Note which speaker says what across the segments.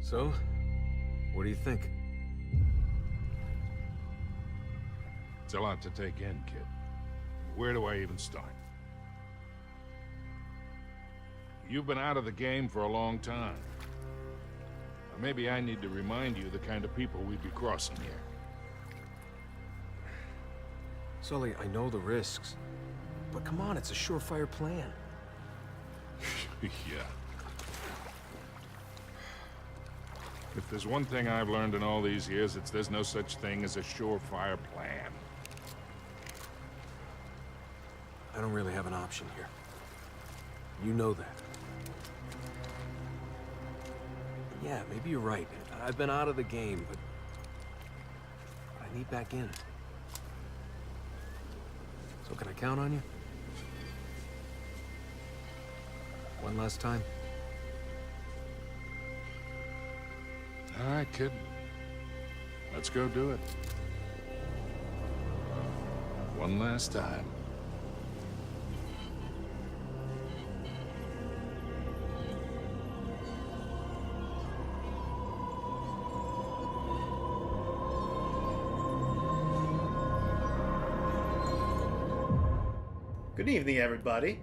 Speaker 1: So, what do you think?
Speaker 2: It's a lot to take in, kid. Where do I even start? You've been out of the game for a long time. Or maybe I need to remind you the kind of people we'd be crossing here.
Speaker 1: Sully, I know the risks. But come on, it's a surefire plan.
Speaker 2: Yeah. If there's one thing I've learned in all these years, it's there's no such thing as a surefire plan.
Speaker 1: I don't really have an option here. You know that. Yeah, maybe you're right. I've been out of the game, but I need back in. So can I count on you? One last time?
Speaker 2: All right, kid. Let's go do it. One last time.
Speaker 3: Good evening, everybody.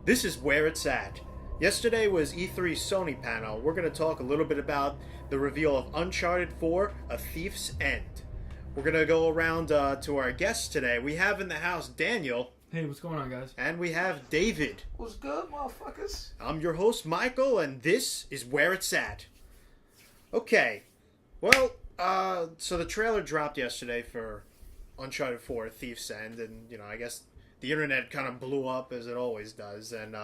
Speaker 3: This is Where It's At. Yesterday was E3's Sony panel. We're going to talk a little bit about the reveal of Uncharted 4, A Thief's End. We're going to go around to our guests today. We have in the house Daniel.
Speaker 4: Hey, what's going on, guys?
Speaker 3: And we have David.
Speaker 5: What's good, motherfuckers?
Speaker 3: I'm your host, Michael, and this is Where It's At. Okay. Well, so the trailer dropped yesterday for Uncharted 4, A Thief's End, and, I guess the internet kind of blew up, as it always does, and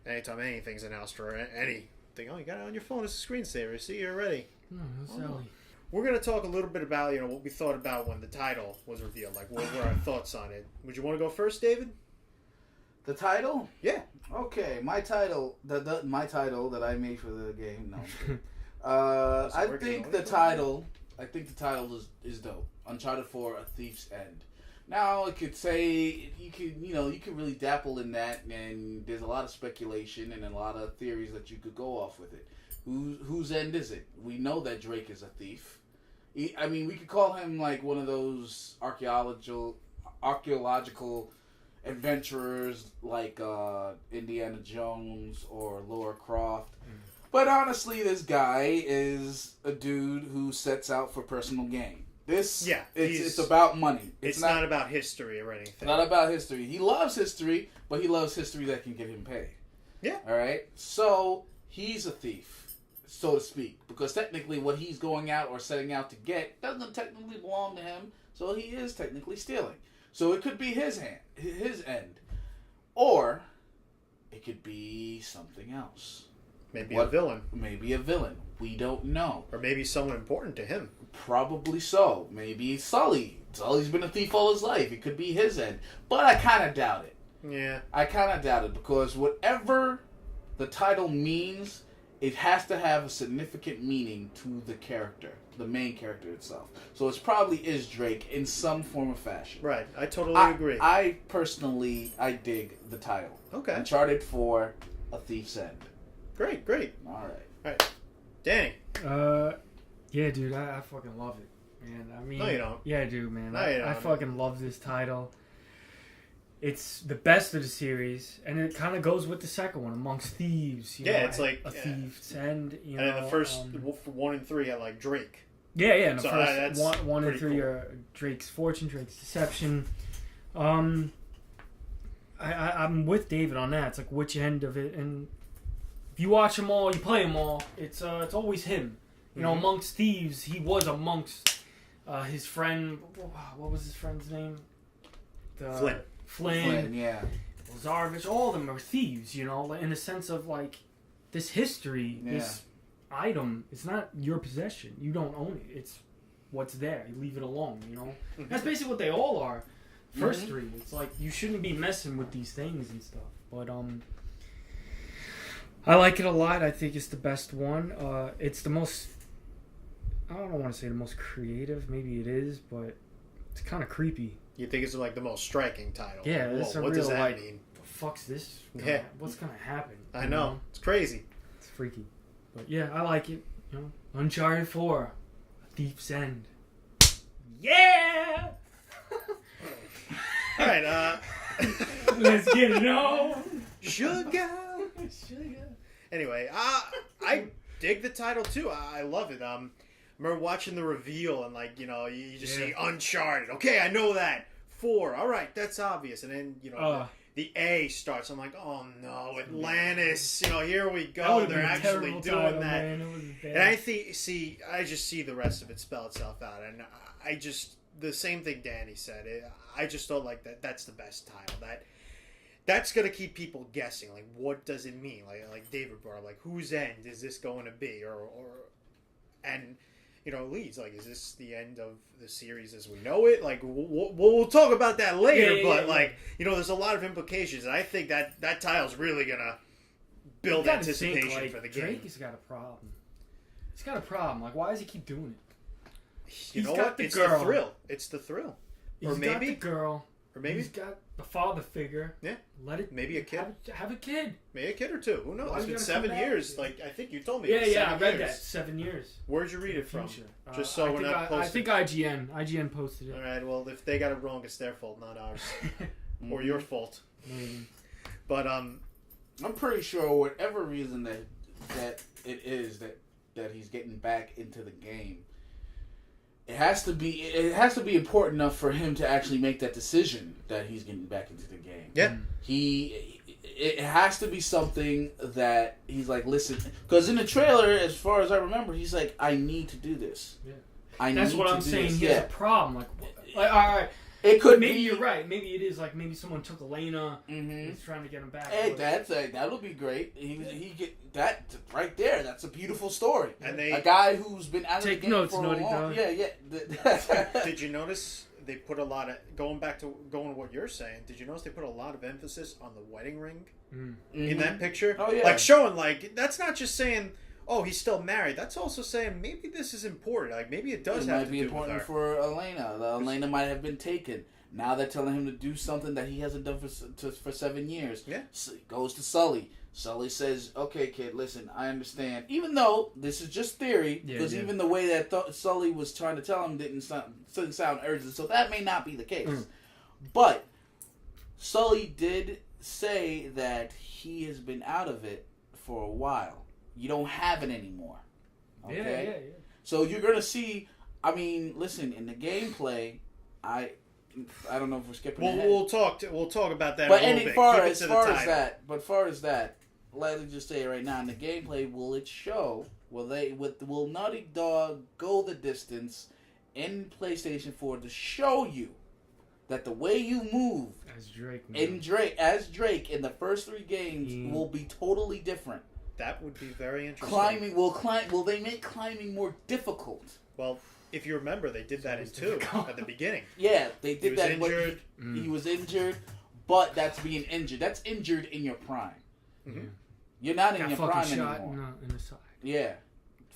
Speaker 3: anytime anything's announced or anything, you got it on your phone as a screensaver. See, you're ready.
Speaker 4: No, that's Sally.
Speaker 3: We're going to talk a little bit about, what we thought about when the title was revealed, like what were our thoughts on it. Would you want to go first, David?
Speaker 5: The title?
Speaker 3: Yeah.
Speaker 5: Okay, my title, my title that I made for the game. No, I think the title is dope. Uncharted 4: A Thief's End. Now, it could say, you could really dabble in that, and there's a lot of speculation and a lot of theories that you could go off with it. Whose end is it? We know that Drake is a thief. We could call him like one of those archaeological adventurers like Indiana Jones or Laura Croft. But honestly, this guy is a dude who sets out for personal gain. It's about money.
Speaker 3: It's not about history or anything.
Speaker 5: Not about history. He loves history, but he loves history that can get him paid.
Speaker 3: Yeah.
Speaker 5: All right? So, he's a thief, so to speak, because technically what he's going out or setting out to get doesn't technically belong to him, so he is technically stealing. So it could be his end. Or it could be something else.
Speaker 3: Maybe a villain.
Speaker 5: Maybe a villain. We don't know.
Speaker 3: Or maybe someone important to him.
Speaker 5: Probably so. Maybe Sully. Sully's been a thief all his life. It could be his end. But I kind of doubt it.
Speaker 3: Yeah.
Speaker 5: I kind of doubt it because whatever the title means, it has to have a significant meaning to the character, the main character itself. So it probably is Drake in some form or fashion.
Speaker 3: Right. I totally agree.
Speaker 5: I personally dig the title.
Speaker 3: Okay.
Speaker 5: Uncharted 4: A Thief's End.
Speaker 3: Great.
Speaker 5: All right.
Speaker 3: Danny.
Speaker 4: Yeah, dude, I fucking love it, man.
Speaker 3: No, you don't.
Speaker 4: Yeah, I do, man.
Speaker 3: No, you don't.
Speaker 4: I fucking love this title. It's the best of the series, and it kind of goes with the second one, Amongst Thieves.
Speaker 3: It's like
Speaker 4: A Thief's End.
Speaker 3: And then the first 1 and 3 had like Drake.
Speaker 4: Yeah, and the
Speaker 3: So,
Speaker 4: first
Speaker 3: that's
Speaker 4: one and
Speaker 3: pretty
Speaker 4: 3
Speaker 3: cool.
Speaker 4: are Drake's Fortune, Drake's Deception. I'm with David on that. It's like which end of it, and if you watch them all, you play them all. It's always him. Amongst Thieves, he was amongst his friend. What was his friend's name? Flynn.
Speaker 5: Yeah.
Speaker 4: Lazarevich. All of them are thieves. In the sense of like this history, this item. It's not your possession. You don't own it. It's what's there. You leave it alone. That's basically what they all are. First three. It's like you shouldn't be messing with these things and stuff. But I like it a lot. I think it's the best one. It's the most. I don't want to say the most creative. Maybe it is, but it's kind of creepy.
Speaker 3: You think it's like the most striking title?
Speaker 4: Yeah, it's a
Speaker 3: what
Speaker 4: real,
Speaker 3: does that
Speaker 4: like,
Speaker 3: mean?
Speaker 4: The fuck's this?
Speaker 3: Yeah.
Speaker 4: What's gonna happen?
Speaker 3: I know. It's crazy.
Speaker 4: It's freaky, but yeah, I like it. You know, Uncharted 4, A Thief's End. Yeah!
Speaker 3: All right,
Speaker 4: Let's get it on.
Speaker 3: Sugar. Anyway, I dig the title too. I love it. Remember watching the reveal and like you just see Uncharted. Okay, I know that 4. All right, that's obvious. And then the A starts. I'm like, oh no, Atlantis. Here we go. They're actually doing that. And I just see the rest of it spell itself out. And I just the same thing Danny said. I just don't like that. That's the best title. That's gonna keep people guessing. Like, what does it mean? Like David brought up, like, whose end is this going to be? And leads like, is this the end of the series as we know it? Like, we'll talk about that later. There's a lot of implications, and I think that title's really gonna build anticipation for the game.
Speaker 4: Drake's got a problem. He's got a problem. Like, why does he keep doing it?
Speaker 3: He's got the girl. The thrill. It's the thrill.
Speaker 4: He's got the girl.
Speaker 3: Or maybe
Speaker 4: he's got the father figure.
Speaker 3: Yeah.
Speaker 4: Let it.
Speaker 3: Maybe a kid.
Speaker 4: Have a kid.
Speaker 3: Maybe a kid or two. Who knows? It's been 7 years. Like, I think you told me.
Speaker 4: Yeah. I read that. 7 years.
Speaker 3: Where'd you read it from? Just so we're not posting.
Speaker 4: I think IGN. IGN posted it.
Speaker 3: All right. Well, if they got it wrong, it's their fault, not ours, or your fault.
Speaker 4: Maybe.
Speaker 3: But
Speaker 5: I'm pretty sure whatever reason that it is that he's getting back into the game. It has to be important enough for him to actually make that decision that he's getting back into the game.
Speaker 3: Yeah.
Speaker 5: It has to be something that he's like, listen, because in the trailer, as far as I remember, he's like, I need to do this.
Speaker 4: Yeah. That's what I'm saying. He has a problem. Like, all right.
Speaker 5: It could
Speaker 4: maybe
Speaker 5: be.
Speaker 4: You're right. Maybe it is like maybe someone took Elena.
Speaker 5: Mm-hmm.
Speaker 4: He's trying to get him back.
Speaker 5: Hey, that'll be great. He get that right there. That's a beautiful story.
Speaker 3: And
Speaker 5: a guy who's been out of the game for a long. Yeah.
Speaker 3: Did you notice they put a lot of going to what you're saying? Did you notice they put a lot of emphasis on the wedding ring in that picture?
Speaker 5: Oh yeah,
Speaker 3: like showing like that's not just saying. Oh, he's still married. That's also saying maybe this is important. Like maybe it does have to be
Speaker 5: important for Elena. Elena might have been taken. Now they're telling him to do something that he hasn't done for 7 years.
Speaker 3: Yeah.
Speaker 5: Goes to Sully. Sully says, "Okay, kid, listen, I understand. Even though this is just theory, because even the way that Sully was trying to tell him didn't sound urgent, so that may not be the case. But Sully did say that he has been out of it for a while. You don't have it anymore. Okay?
Speaker 4: Yeah.
Speaker 5: So you're gonna see. I mean, listen, in the gameplay, I don't know if we're skipping ahead.
Speaker 3: We'll talk about that.
Speaker 5: But
Speaker 3: a little bit.
Speaker 5: As far as that, let me just say it right now. In the gameplay, will it show? Will Naughty Dog go the distance in PlayStation 4 to show you that the way you move
Speaker 4: as Drake
Speaker 5: in the first 3 games will be totally different?
Speaker 3: That would be very interesting.
Speaker 5: Will they make climbing more difficult?
Speaker 3: Well, if you remember, they did that in 2 at the beginning.
Speaker 5: Yeah, they did that.
Speaker 3: Injured.
Speaker 5: He was injured, but that's being injured. That's injured in your prime.
Speaker 3: Mm-hmm.
Speaker 5: You're not in your prime
Speaker 4: shot
Speaker 5: anymore.
Speaker 4: in the side.
Speaker 5: Yeah,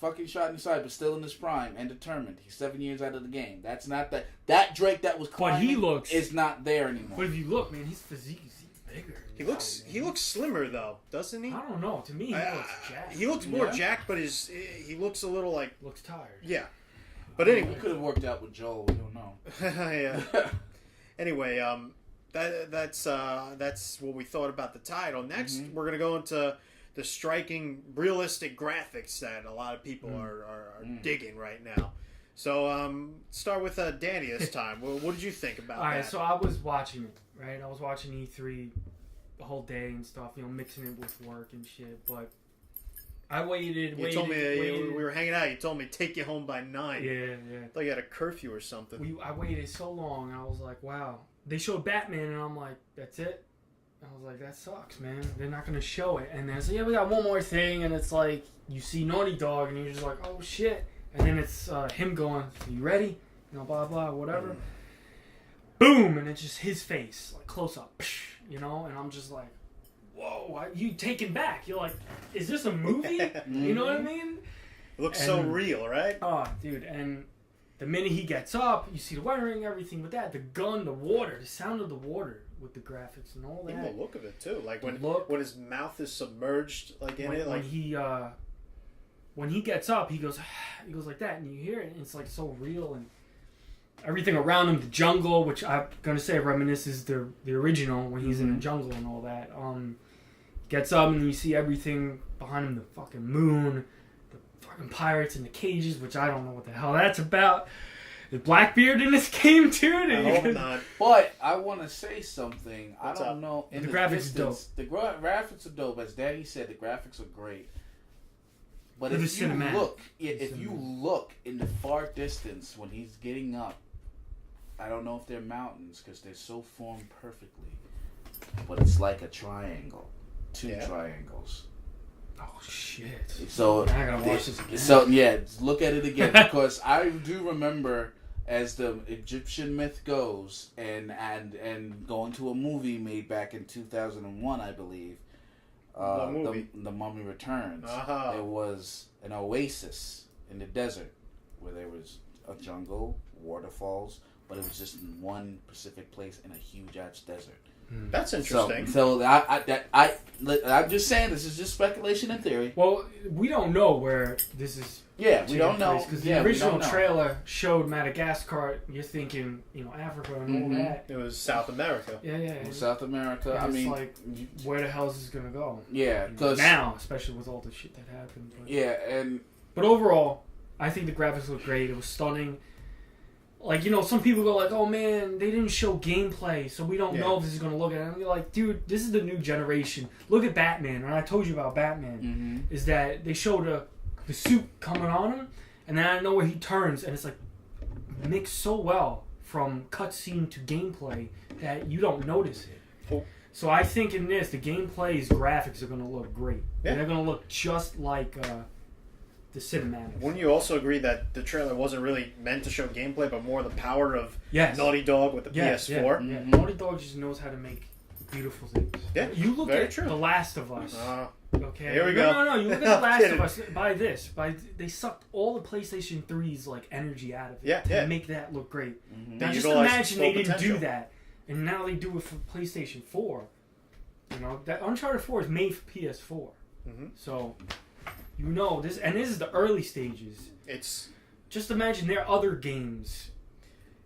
Speaker 5: fucking shot in the side, but still in his prime and determined. He's 7 years out of the game. That's not that Drake that was climbing. Is not there anymore.
Speaker 4: But if you look, man, his physique is bigger.
Speaker 3: He looks slimmer though, doesn't he?
Speaker 4: I don't know. To me, he looks jacked.
Speaker 3: He looks more jacked, but he looks a little like
Speaker 4: looks tired.
Speaker 3: Yeah, but anyway,
Speaker 5: he could have worked out with Joel. We don't know.
Speaker 3: Yeah. Anyway, that's what we thought about the title. Next, we're gonna go into the striking, realistic graphics that a lot of people are digging right now. So, start with Danny this time. What did you think about that?
Speaker 4: All right, so I was watching it. Right, I was watching E3 the whole day and stuff, mixing it with work and shit. But I waited.
Speaker 3: You told me we were hanging out. You told me take you home by 9.
Speaker 4: Yeah.
Speaker 3: I thought you had a curfew or something.
Speaker 4: I waited so long. I was like, wow. They showed Batman, and I'm like, that's it. I was like, that sucks, man. They're not gonna show it. And then it's like, yeah, we got one more thing, and it's like you see Naughty Dog, and you're just like, oh shit. And then it's him going, you ready? Blah blah whatever. Boom, and it's just his face, like close up, and I'm just like, whoa, you taken back. You're like, is this a movie? You know what I mean?
Speaker 3: It looks so real, right?
Speaker 4: Oh, dude, and the minute he gets up, you see the wiring, everything with that, the gun, the water, the sound of the water with the graphics and all that.
Speaker 3: Even the look of it too, like when his mouth is submerged, like in it, like
Speaker 4: when when he gets up, he goes like that, and you hear it, and it's like so real, and everything around him, the jungle, which I'm gonna say reminisces the original when he's in the jungle and all that. Gets up and you see everything behind him, the fucking moon, the fucking pirates in the cages, which I don't know what the hell that's about. The Blackbeard in this game too.
Speaker 3: I hope not.
Speaker 5: But I want to say something.
Speaker 3: What's
Speaker 5: I don't
Speaker 3: up?
Speaker 5: know. In
Speaker 4: The graphics are
Speaker 5: distance, the graphics are dope. As Daddy said, the graphics are great. But
Speaker 4: They're
Speaker 5: if you
Speaker 4: cinematic.
Speaker 5: look, if you look in the far distance when he's getting up, I don't know if they're mountains because they're so formed perfectly, but it's like a triangle, two triangles.
Speaker 4: Oh shit!
Speaker 5: So
Speaker 4: I gotta watch this again.
Speaker 5: So yeah, look at it again because I do remember, as the Egyptian myth goes, and going to a movie made back in 2001, I believe.
Speaker 3: What movie?
Speaker 5: The Mummy Returns.
Speaker 3: Uh-huh.
Speaker 5: It was an oasis in the desert where there was a jungle, waterfalls, but it was just in one specific place in a huge ass desert.
Speaker 3: That's interesting.
Speaker 5: So I'm just saying this is just speculation and theory.
Speaker 4: Well, we don't know where this is.
Speaker 5: Yeah, we don't know
Speaker 4: Because the original trailer showed Madagascar. You're thinking, Africa and all that.
Speaker 3: It was South America.
Speaker 4: Yeah.
Speaker 5: South America.
Speaker 4: And
Speaker 5: I mean,
Speaker 4: like, where the hell is this gonna go?
Speaker 5: Yeah, because
Speaker 4: now, especially with all the shit that happened.
Speaker 5: But
Speaker 4: overall, I think the graphics look great. It was stunning. Like, some people go like, oh man, they didn't show gameplay, so we don't know if this is going to look at it. And you're like, dude, this is the new generation. Look at Batman. And I told you about Batman. Is that they showed the suit coming on him, and then I know where he turns, and it's like mixed so well from cutscene to gameplay that you don't notice it.
Speaker 3: Oh.
Speaker 4: So I think in this, the gameplay's graphics are going to look great.
Speaker 3: Yeah.
Speaker 4: And they're going to look just like the cinematics.
Speaker 3: Wouldn't you also agree that the trailer wasn't really meant to show gameplay, but more the power of Naughty Dog with the PS4?
Speaker 4: Yeah. Naughty Dog just knows how to make beautiful things.
Speaker 3: Yeah,
Speaker 4: you look
Speaker 3: very
Speaker 4: at
Speaker 3: true.
Speaker 4: The Last of Us. Okay.
Speaker 3: Here we go.
Speaker 4: No. You look at The Last of Us. They sucked all the PlayStation 3's like energy out of it to make that look great. Now just imagine they didn't do that, and now they do it for PlayStation 4. That Uncharted 4 is made for PS4. So. This, and this is the early stages.
Speaker 3: It's
Speaker 4: just imagine their other games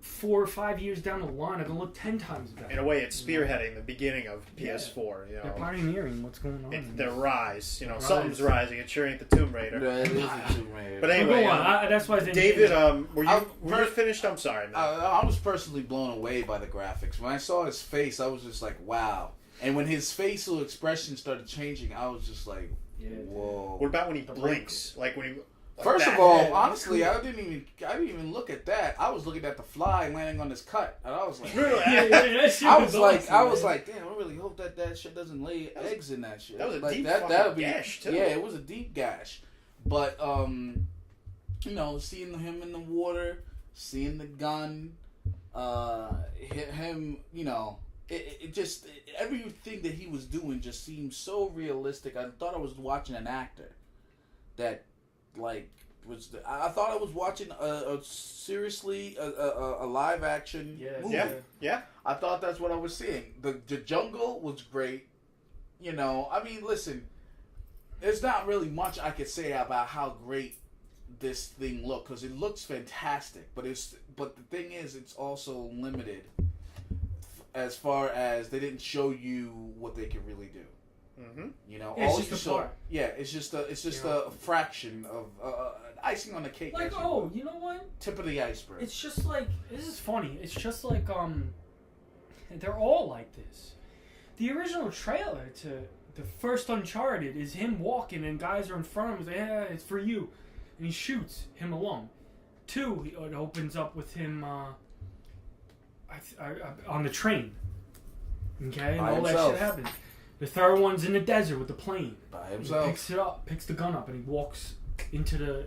Speaker 4: 4 or 5 years down the line are gonna look 10 times better.
Speaker 3: In a way, it's spearheading the beginning of PS4.
Speaker 4: They're pioneering what's going on.
Speaker 3: It's their rise. Something's rising. It sure ain't the Tomb Raider.
Speaker 5: It is the Tomb Raider.
Speaker 3: But anyway,
Speaker 4: go on. That's why
Speaker 3: David, were you finished? I'm sorry, man.
Speaker 5: I was personally blown away by the graphics. When I saw his face, I was just like, wow. And when his facial expression started changing, I was just like, whoa.
Speaker 3: What about when he blinks? Like when he.
Speaker 5: First of all, honestly, I didn't even look at that. I was looking at the fly landing on his cut, and I was like, I was like, damn, I really hope that shit doesn't lay eggs in that shit.
Speaker 3: That was a
Speaker 5: like,
Speaker 3: deep gash too.
Speaker 5: Yeah, it was a deep gash. But seeing him in the water, seeing the gun, him, It just everything that he was doing just seemed so realistic. I thought I was watching an actor that I thought I was watching a live action movie.
Speaker 3: Yeah.
Speaker 5: I thought that's what I was seeing. The jungle was great. I mean, listen, there's not really much I could say about how great this thing looked because it looks fantastic. But the thing is, it's also limited. As far as they didn't show you what they could really do,
Speaker 4: all it's just a part.
Speaker 5: Yeah, it's just a fraction of icing on the cake.
Speaker 4: Like, you know what?
Speaker 5: Tip of the iceberg.
Speaker 4: It's just like this is funny. It's just like they're all like this. The original trailer to the first Uncharted is him walking and guys are in front of him. He's like, yeah, it's for you, and he shoots him alone. 2, it opens up with him. On the train, okay, and all that shit happens. The third one's in the desert with the plane.
Speaker 5: By himself.
Speaker 4: He picks it up, picks the gun up, and he walks into the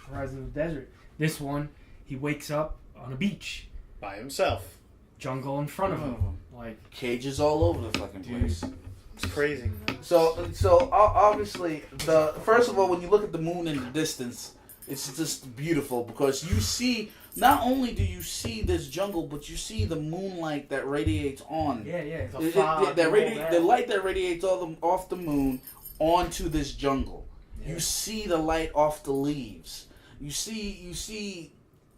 Speaker 4: horizon of the desert. This one, he wakes up on a beach
Speaker 3: by himself.
Speaker 4: Jungle in front of him, like
Speaker 5: cages all over the fucking place.
Speaker 3: It's crazy.
Speaker 5: So obviously, first of all, when you look at the moon in the distance, it's just beautiful because you see. Not only do you see this jungle, but you see the moonlight that radiates on.
Speaker 4: Yeah.
Speaker 5: The light that radiates off the moon onto this jungle. You see the light off the leaves. You see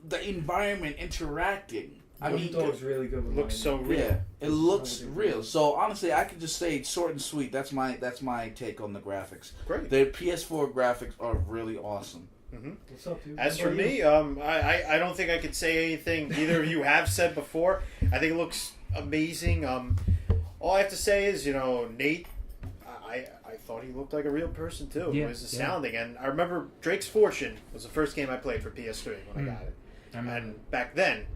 Speaker 5: the environment interacting. I mean,
Speaker 4: Dog's really good with
Speaker 3: looks so real.
Speaker 5: Yeah, it looks real. So honestly, I could just say short and sweet. That's my take on the graphics.
Speaker 3: Great.
Speaker 5: The PS4 graphics are really awesome.
Speaker 3: Mm-hmm.
Speaker 4: What's up, dude?
Speaker 3: As for me, I don't think I could say anything either of you have said before. I think it looks amazing. All I have to say is, Nate, I thought he looked like a real person too.
Speaker 4: Yeah,
Speaker 3: It was astounding. Yeah. And I remember Drake's Fortune was the first game I played for PS3 when I got it. And back then,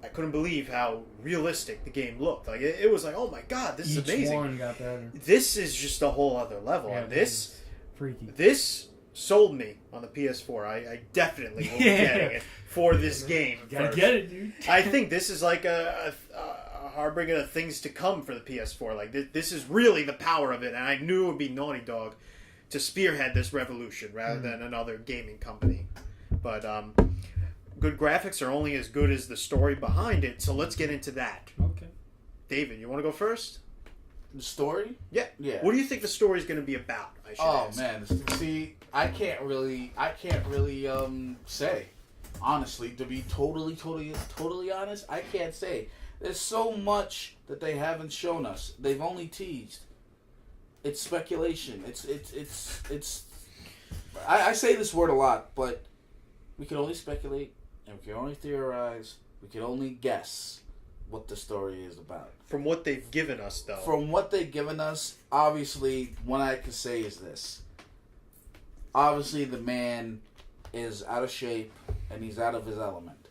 Speaker 3: I couldn't believe how realistic the game looked. Like it was like, oh my god, this is amazing.
Speaker 4: Each one got better.
Speaker 3: This is just a whole other level.
Speaker 4: Yeah,
Speaker 3: And this
Speaker 4: freaky.
Speaker 3: This sold me on the PS4. I definitely will be getting it for this game.
Speaker 4: Gotta
Speaker 3: first.
Speaker 4: get it, dude.
Speaker 3: I think this is like a harbinger of things to come for the PS4. Like this is really the power of it, and I knew it would be Naughty Dog to spearhead this revolution rather than another gaming company. But good graphics are only as good as the story behind it. So let's get into that.
Speaker 4: Okay.
Speaker 3: David, you want to go first?
Speaker 5: The story?
Speaker 3: Yeah. What do you think the story is going to be about? I should ask.
Speaker 5: Man, see, I can't really say. Honestly, to be totally honest, I can't say. There's so much that they haven't shown us. They've only teased. It's speculation. It's. I say this word a lot, but we can only speculate and we can only theorize. We can only guess what the story is about.
Speaker 3: From what they've given us, though.
Speaker 5: From what they've given us, obviously, what I can say is this. Obviously, the man is out of shape and he's out of his element.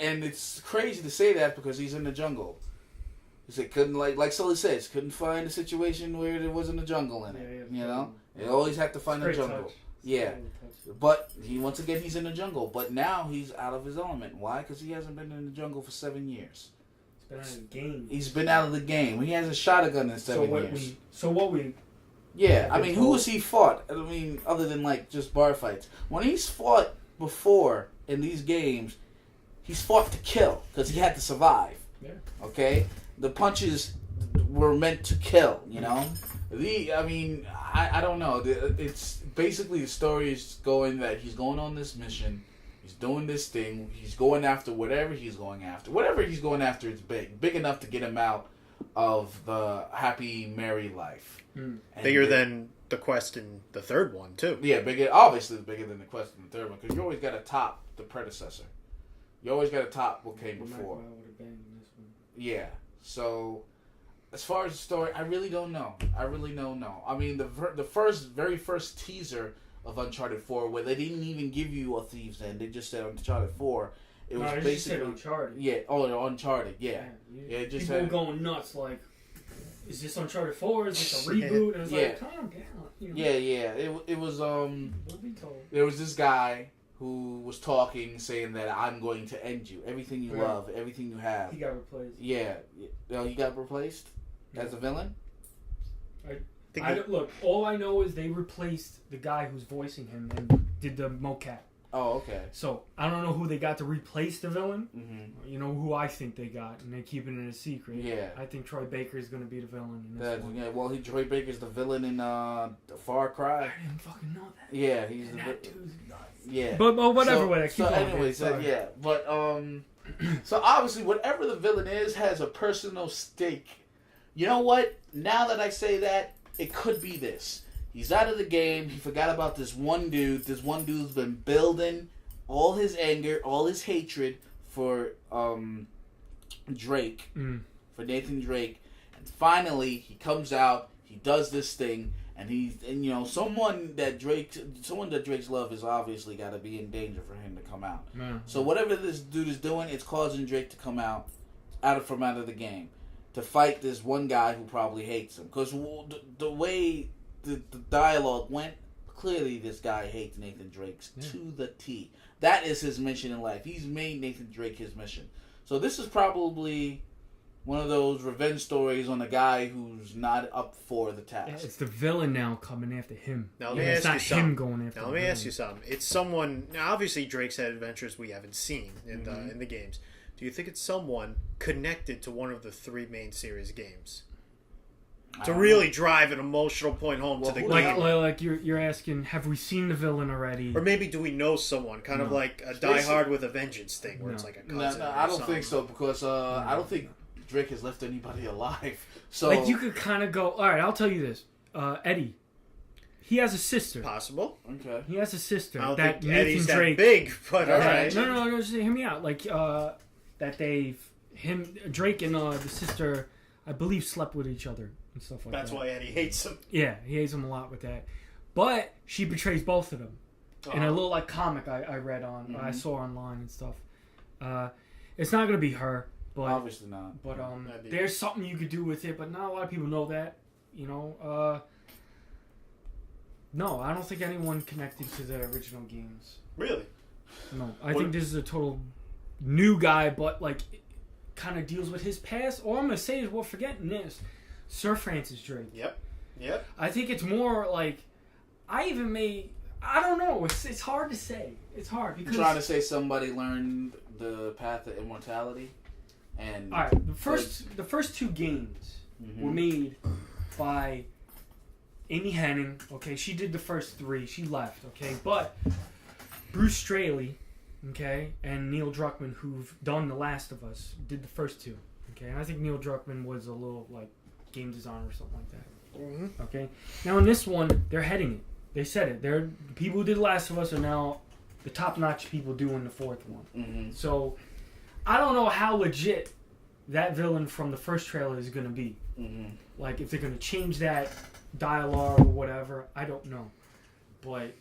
Speaker 5: And it's crazy to say that because he's in the jungle. He said couldn't like Sully says, couldn't find a situation where there wasn't a jungle in it. You always have to find a jungle.
Speaker 4: Touch.
Speaker 5: Yeah. But once again he's in the jungle. But now he's out of his element. Why? Because he hasn't been in the jungle for 7 years.
Speaker 4: He's been out of the game.
Speaker 5: He's been out of the game. He hasn't shot a gun in 7 years. Yeah, I mean, who has he fought? I mean, other than just bar fights. When he's fought before in these games, he's fought to kill because he had to survive.
Speaker 4: Yeah.
Speaker 5: Okay, the punches were meant to kill. I don't know. It's basically the story is going that he's going on this mission. He's doing this thing. He's going after whatever he's going after. Whatever he's going after is big enough to get him out of the happy, merry life.
Speaker 3: Bigger than the quest in the third one, too.
Speaker 5: Yeah, obviously bigger than the quest in the third one, because you always got to top the predecessor. You always got to top what came before. Yeah, so as far as the story, I really don't know. I mean, the very first teaser of Uncharted 4, where they didn't even give you a Thieves End, they just said Uncharted 4. It was basically
Speaker 4: Uncharted.
Speaker 5: Yeah, Uncharted. Yeah, it just
Speaker 4: people were going nuts. Like, is this Uncharted 4? Is this a reboot? And it's like, calm down.
Speaker 5: Yeah. It was there was this guy who was talking, saying that I'm going to end you. Everything you love, everything you have.
Speaker 4: He got replaced.
Speaker 5: Yeah. He got replaced as a villain?
Speaker 4: Look, all I know is they replaced the guy who's voicing him and did the mocap.
Speaker 5: Oh, okay.
Speaker 4: So, I don't know who they got to replace the villain.
Speaker 5: Mm-hmm.
Speaker 4: You know who I think they got, and they're keeping it a secret.
Speaker 5: Yeah.
Speaker 4: I think Troy Baker is going to be the villain in this one.
Speaker 5: Yeah, well, Troy Baker's the villain in Far Cry.
Speaker 4: I didn't fucking know that.
Speaker 5: Yeah, he's the
Speaker 4: that dude's nuts.
Speaker 5: Yeah.
Speaker 4: But whatever. So
Speaker 5: obviously, whatever the villain is has a personal stake. You know what? Now that I say that, it could be this. He's out of the game. He forgot about this one dude. This one dude's been building all his anger, all his hatred for Drake, for Nathan Drake. And finally, he comes out. He does this thing, and someone that Drake's love has obviously got to be in danger for him to come out. So whatever this dude is doing, it's causing Drake to come out from out of the game to fight this one guy who probably hates him. Because the way the dialogue went, clearly this guy hates Nathan Drake to the T. That is his mission in life. He's made Nathan Drake his mission. So this is probably one of those revenge stories on a guy who's not up for the task.
Speaker 4: Yeah, it's the villain now coming after him.
Speaker 3: Now let me ask you something.
Speaker 4: Him going after.
Speaker 3: Now let me ask you something. It's someone. Now obviously Drake's had adventures we haven't seen in the games. Do you think it's someone connected to one of the 3 main series games? to really drive an emotional point home to the game.
Speaker 4: Like you're asking, have we seen the villain already?
Speaker 3: Or maybe do we know someone? Kind of like a Die Hard with a Vengeance thing, where it's like a cousin.
Speaker 5: No, I don't think so, because I don't think Drake has left anybody alive. So
Speaker 4: like you could kind of go, all right, I'll tell you this. Eddie, he has a sister.
Speaker 3: Possible.
Speaker 5: Okay.
Speaker 4: He has a sister.
Speaker 3: I don't
Speaker 4: that
Speaker 3: think
Speaker 4: Nathan
Speaker 3: Eddie's
Speaker 4: Drake,
Speaker 3: that big, but all right.
Speaker 4: No, just hear me out. Like that Drake and the sister, I believe, slept with each other and stuff like that.
Speaker 3: That's why Eddie hates him.
Speaker 4: Yeah, he hates him a lot with that. But she betrays both of them. In a little like comic I read on, I saw online and stuff. It's not gonna be her, but
Speaker 5: obviously not.
Speaker 4: But there's something you could do with it, but not a lot of people know that. You know, no, I don't think anyone connected to the original games.
Speaker 3: Really?
Speaker 4: No, I think this is a total new guy, but like kind of deals with his past. All I'm gonna say is we're forgetting this. Sir Francis Drake.
Speaker 3: Yep.
Speaker 4: I think it's more like I don't know. It's hard to say. It's hard because
Speaker 5: You're trying to say somebody learned the path of immortality, and
Speaker 4: all right. The first two games were made by Amy Hennig. Okay, she did the first three. She left. Okay, but Bruce Straley, okay, and Neil Druckmann, who've done The Last of Us, did the first two. Okay, and I think Neil Druckmann was a little like game designer or something like that. Okay, now in this one, they're heading it. They said it. The people who did Last of Us are now the top-notch people doing the fourth one. So I don't know how legit that villain from the first trailer is going to be. Like if they're going to change that dialogue or whatever, I don't know. But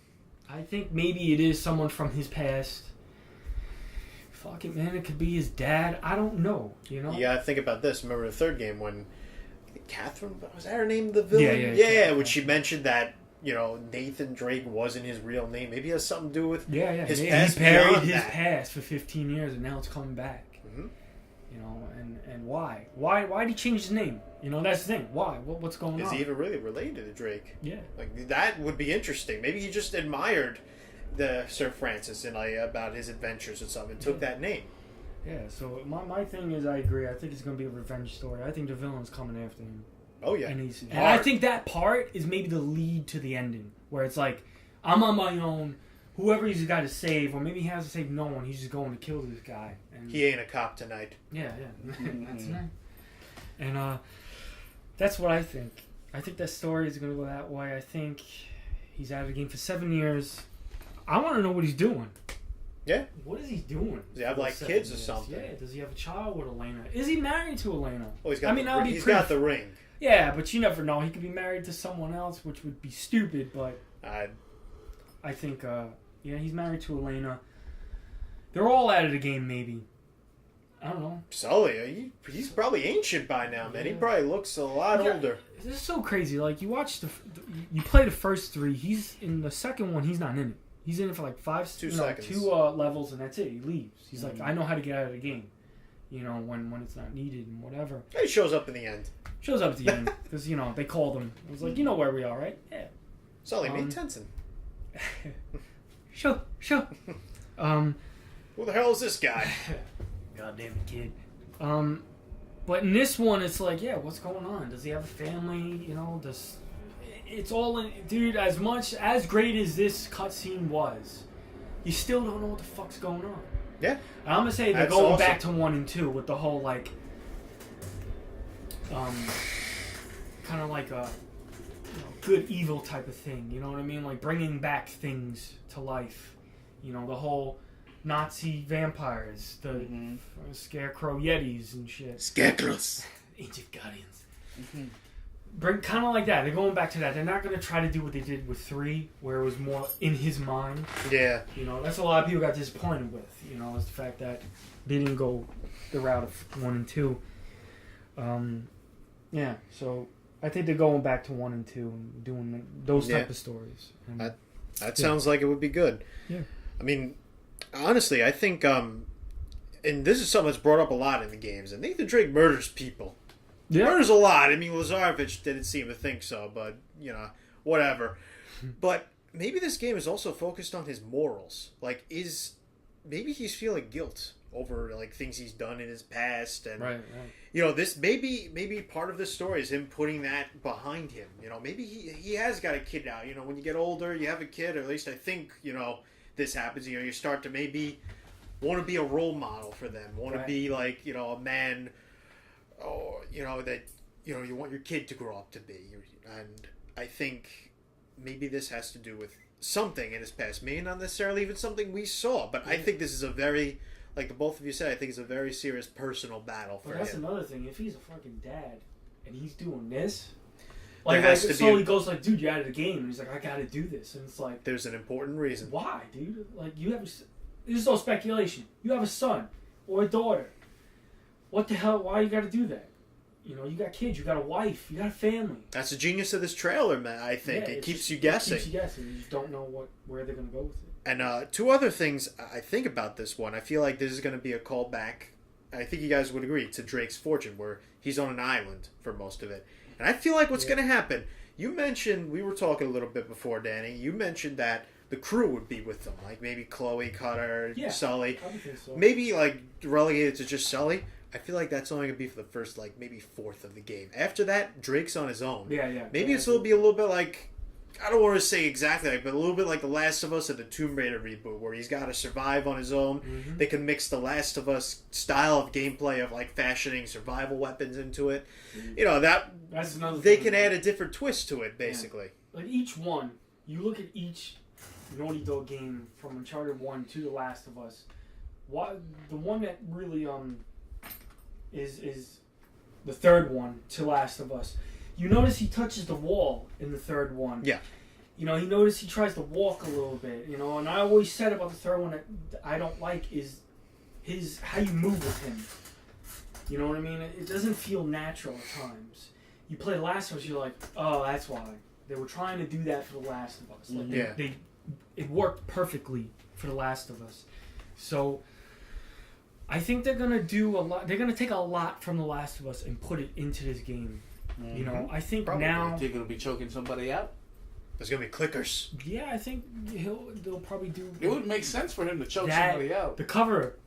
Speaker 4: I think maybe it is someone from his past. Fuck it, man. It could be his dad. I don't know. You know?
Speaker 3: You gotta think about this. Remember the third game when Catherine, was that her name, the villain?
Speaker 4: Yeah.
Speaker 3: When she mentioned that, Nathan Drake wasn't his real name. Maybe it has something to do with his past.
Speaker 4: He buried
Speaker 3: beyond
Speaker 4: his
Speaker 3: that.
Speaker 4: past for 15 years, and now it's coming back. And why? Why did he change his name? That's the thing. Why? What's going on?
Speaker 3: Is he even really related to Drake?
Speaker 4: Yeah.
Speaker 3: Like, that would be interesting. Maybe he just admired the Sir Francis and about his adventures and stuff and took that name.
Speaker 4: Yeah, so my thing is, I agree. I think it's going to be a revenge story. I think the villain's coming after him.
Speaker 3: Oh, yeah.
Speaker 4: And I think that part is maybe the lead to the ending, where it's like, I'm on my own. Whoever he's got to save, or maybe he has to save no one. He's just going to kill this guy. And
Speaker 3: he ain't a cop tonight.
Speaker 4: Yeah. That's right. And that's what I think. I think that story is going to go that way. I think he's out of the game for 7 years. I want to know what he's doing.
Speaker 3: Yeah.
Speaker 4: What is he doing?
Speaker 3: Does he have like kids or something?
Speaker 4: Yeah. Does he have a child with Elena? Is he married to Elena?
Speaker 3: Oh, he's got. He's got the ring.
Speaker 4: Yeah, but you never know. He could be married to someone else, which would be stupid. But I think, he's married to Elena. They're all out of the game, maybe. I don't know.
Speaker 3: Sully, he's probably ancient by now, man. He probably looks a lot older.
Speaker 4: This is so crazy. Like, you watch you play the first three. He's in the second one. He's not in it. He's in it for like 2 seconds. 2 levels, and that's it. He leaves. He's like, I know how to get out of the game. When it's not needed and whatever.
Speaker 3: He shows up in the end.
Speaker 4: Shows up at the end because they called him. It was like, you know where we are, right? Yeah.
Speaker 3: Sully, meet Tenson.
Speaker 4: Sure.
Speaker 3: Who the hell is this guy?
Speaker 4: God damn it, kid. But in this one, it's like, what's going on? Does he have a family? It's all in, dude. As great as this cutscene was, you still don't know what the fuck's going on.
Speaker 3: Yeah.
Speaker 4: And I'm gonna say they're going back to 1 and 2 with the whole like, kind of like a good evil type of thing. You know what I mean? Like bringing back things to life. The whole Nazi vampires, the scarecrow yetis and shit.
Speaker 3: Scarecrows.
Speaker 4: Ancient guardians. Bring kind of like that. They're going back to that. They're not going to try to do what they did with 3, where it was more in his mind.
Speaker 3: Yeah.
Speaker 4: That's what a lot of people got disappointed with. Is the fact that they didn't go the route of 1 and 2. Yeah. So I think they're going back to 1 and 2 and doing those type of stories. And,
Speaker 3: that sounds like it would be good.
Speaker 4: Yeah.
Speaker 3: I mean, honestly, I think, and this is something that's brought up a lot in the games, and Nathan Drake murders people. Yeah. Murders a lot. I mean, Lazarevich didn't seem to think so, but, whatever. But maybe this game is also focused on his morals. Like, is maybe he's feeling guilt over like things he's done in his past, and
Speaker 4: Right.
Speaker 3: you know, this maybe part of the story is him putting that behind him. You know, maybe he has got a kid now. You know, when you get older, you have a kid, or at least I think, you know, this happens. You know, you start to maybe want to be a role model for them, want to be like, you know, a man, or you know, that, you know, you want your kid to grow up to be. And I think maybe this has to do with something in his past, maybe not necessarily even something we saw, but I think this is a very, like the both of you said, I think it's a very serious personal battle for him.
Speaker 4: That's another thing. If he's a fucking dad and he's doing this, like it slowly goes like, dude, you're out of the game. And he's like, I got to do this, and it's like,
Speaker 3: there's an important reason.
Speaker 4: Why, dude? Like you have, this is all speculation. You have a son or a daughter. What the hell? Why you got to do that? You know, you got kids, you got a wife, you got a family.
Speaker 3: That's the genius of this trailer, man. I think it keeps you guessing.
Speaker 4: It keeps you guessing. You just don't know where they're gonna go with it.
Speaker 3: And two other things I think about this one. I feel like this is going to be a callback. I think you guys would agree to Drake's Fortune, where he's on an island for most of it. And I feel like what's going to happen. You mentioned, we were talking a little bit before, Danny. You mentioned that the crew would be with them, like maybe Chloe, Cutter, Sully.
Speaker 4: I would think so.
Speaker 3: Maybe like relegated to just Sully. I feel like that's only going to be for the first, like, maybe fourth of the game. After that, Drake's on his own.
Speaker 4: Yeah.
Speaker 3: Maybe it's will be a little bit like, I don't want to say exactly like, but a little bit like The Last of Us or the Tomb Raider reboot, where he's got to survive on his own. Mm-hmm. They can mix The Last of Us style of gameplay of, like, fashioning survival weapons into it. Mm-hmm. You know, that's another they can add a different twist to it, basically.
Speaker 4: Yeah. Like, each one, you look at each Naughty Dog game from Uncharted 1 to The Last of Us, the one that really, is the third one to Last of Us. You notice he touches the wall in the third one.
Speaker 3: Yeah.
Speaker 4: You know, he tries to walk a little bit, you know, and I always said about the third one that I don't like is how you move with him. You know what I mean? It doesn't feel natural at times. You play The Last of Us, you're like, oh, that's why. They were trying to do that for The Last of Us. Like it worked perfectly for The Last of Us. So I think they're gonna do a lot. They're gonna take a lot from The Last of Us and put it into this game. Mm-hmm. You know, I think
Speaker 5: probably.
Speaker 4: now
Speaker 5: They're gonna be choking somebody out.
Speaker 3: There's gonna be clickers.
Speaker 4: Yeah, I think they'll probably do.
Speaker 5: It would make sense for him to choke somebody out.
Speaker 4: The cover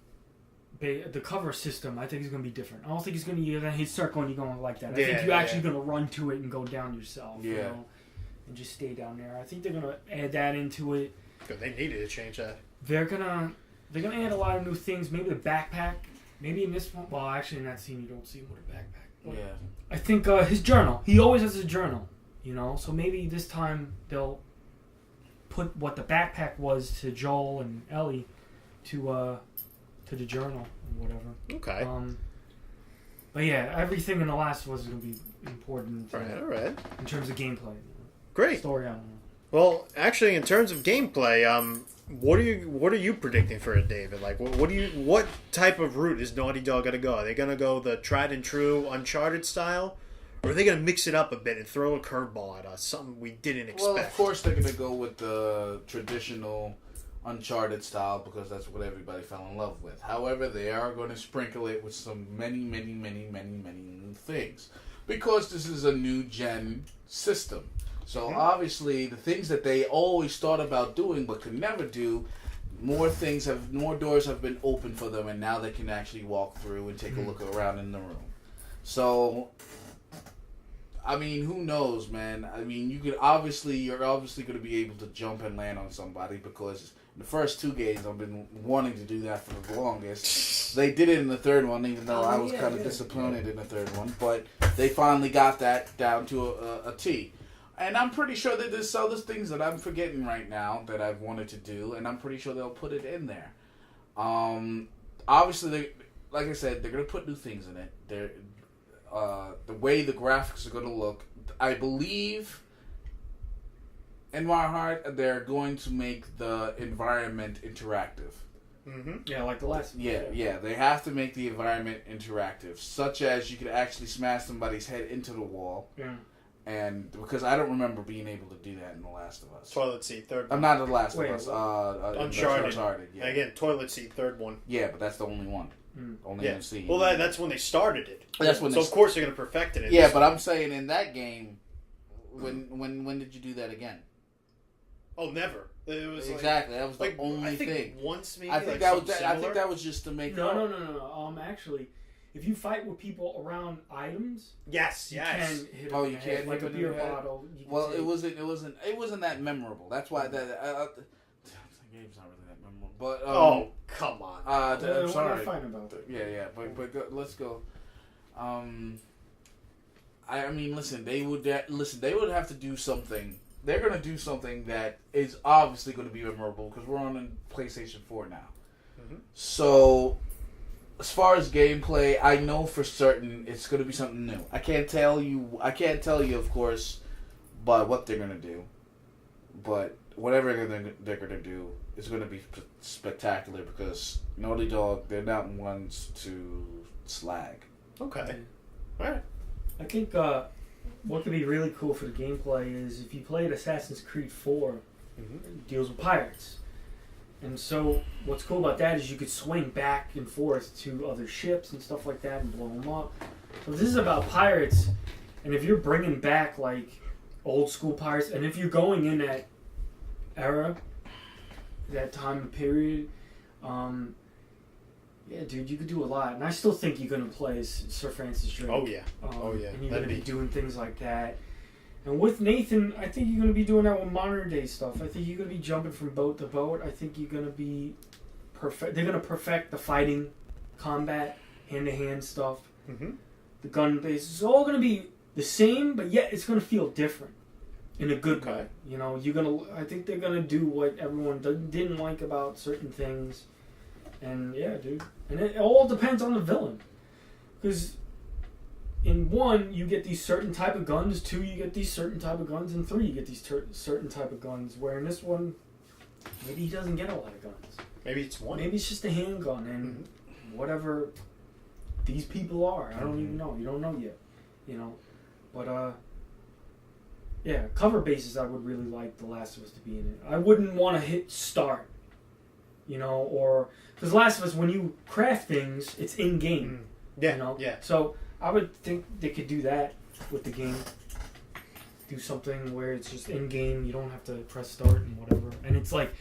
Speaker 4: system, I think is gonna be different. I don't think you're gonna hit circle and you're gonna like that. I think you're actually gonna run to it and go down yourself. Yeah. You know, and just stay down there. I think they're gonna add that into it.
Speaker 3: Good, they needed to change that.
Speaker 4: They're gonna add a lot of new things. Maybe the backpack. Maybe in this one. Well, actually, in that scene, you don't see him with a backpack. But yeah. I think his journal. He always has a journal. You know, so maybe this time they'll put what the backpack was to Joel and Ellie to the journal or whatever.
Speaker 3: Okay.
Speaker 4: But yeah, everything in The Last of Us is gonna be important.
Speaker 3: All right.
Speaker 4: In terms of gameplay.
Speaker 3: Great.
Speaker 4: Story, I don't know.
Speaker 3: Well, actually, in terms of gameplay, what are you predicting for it, David? Like, what type of route is Naughty Dog gonna go? Are they gonna go the tried and true Uncharted style, or are they gonna mix it up a bit and throw a curveball at us, something we didn't expect?
Speaker 5: Well, of course they're gonna go with the traditional Uncharted style because that's what everybody fell in love with. However, they are going to sprinkle it with some many new things because this is a new gen system. So obviously, the things that they always thought about doing but could never do, more doors have been opened for them, and now they can actually walk through and take a look around in the room. So, I mean, who knows, man? I mean, you're obviously going to be able to jump and land on somebody because in the first two games I've been wanting to do that for the longest. They did it in the third one, even though I was kind of disappointed in the third one, but they finally got that down to a T. And I'm pretty sure that there's other things that I'm forgetting right now that I've wanted to do, and I'm pretty sure they'll put it in there. Obviously, like I said, they're going to put new things in it. The way the graphics are going to look, I believe, in my heart, they're going to make the environment interactive.
Speaker 3: Mm-hmm.
Speaker 4: Yeah, like The Last.
Speaker 5: Yeah, they have to make the environment interactive, such as you could actually smash somebody's head into the wall. Yeah. And because I don't remember being able to do that in The Last of Us.
Speaker 3: Toilet seat, third one.
Speaker 5: I'm not The Last of Us.
Speaker 3: Uncharted.
Speaker 5: Yeah.
Speaker 3: Again, toilet seat, third one.
Speaker 5: Yeah, but that's the only one. Only scene.
Speaker 3: Well, that's when they started it.
Speaker 5: That's when.
Speaker 3: So of course they're going to perfect it.
Speaker 5: Yeah, but I'm saying in that game, when did you do that again?
Speaker 3: Oh, never. It was
Speaker 5: exactly. That was the only
Speaker 3: I think
Speaker 5: thing.
Speaker 3: Once maybe.
Speaker 5: I think that was just to make.
Speaker 4: No. Actually, if you fight with people around items,
Speaker 3: yes.
Speaker 4: can hit
Speaker 5: you
Speaker 4: them
Speaker 5: can't
Speaker 4: like
Speaker 5: hit
Speaker 4: a
Speaker 5: them
Speaker 4: beer
Speaker 5: in the head?
Speaker 4: bottle.
Speaker 5: Well, it wasn't that memorable. That's why the game's not really that memorable. But
Speaker 3: come on.
Speaker 5: I'm sorry.
Speaker 4: We're fine about that.
Speaker 5: Yeah. But let's go. I mean, listen. They would have to do something. They're gonna do something that is obviously going to be memorable because we're on a PlayStation 4 now. Mm-hmm. So, as far as gameplay, I know for certain it's going to be something new. I can't tell you, of course, but what they're gonna do. But whatever they're gonna do is going to be spectacular because Naughty Dog, they're not ones to slag.
Speaker 3: Okay. All right.
Speaker 4: I think what could be really cool for the gameplay is if you played Assassin's Creed 4, it deals with pirates. And so what's cool about that is you could swing back and forth to other ships and stuff like that and blow them up. So this is about pirates, and if you're bringing back like old school pirates, and if you're going in that era, that time and period, yeah, dude, you could do a lot. And I still think you're going to play as Sir Francis Drake.
Speaker 3: Oh, yeah.
Speaker 4: And you're going to be doing things like that. And with Nathan, I think you're going to be doing that with modern day stuff. I think you're going to be jumping from boat to boat. I think you're going to be they're going to perfect the fighting, combat, hand-to-hand stuff. Mm-hmm. The gun base is all going to be the same, but yet it's going to feel different in a good way. You know, I think they're going to do what everyone didn't like about certain things. And yeah, dude. And it all depends on the villain. Because in 1, you get these certain type of guns. 2, you get these certain type of guns. And 3, you get these certain type of guns. Where in this one, maybe he doesn't get a lot of guns.
Speaker 3: Maybe it's 1.
Speaker 4: Maybe it's just a handgun and whatever these people are. I don't even know. You don't know yet. You know. But, yeah, cover bases I would really like The Last of Us to be in it. I wouldn't want to hit start. You know, or... Because Last of Us, when you craft things, it's in-game.
Speaker 3: Yeah,
Speaker 4: you know?
Speaker 3: yeah.
Speaker 4: So, I would think they could do that with the game. Do something where it's just in-game, you don't have to press start and whatever. And it's like,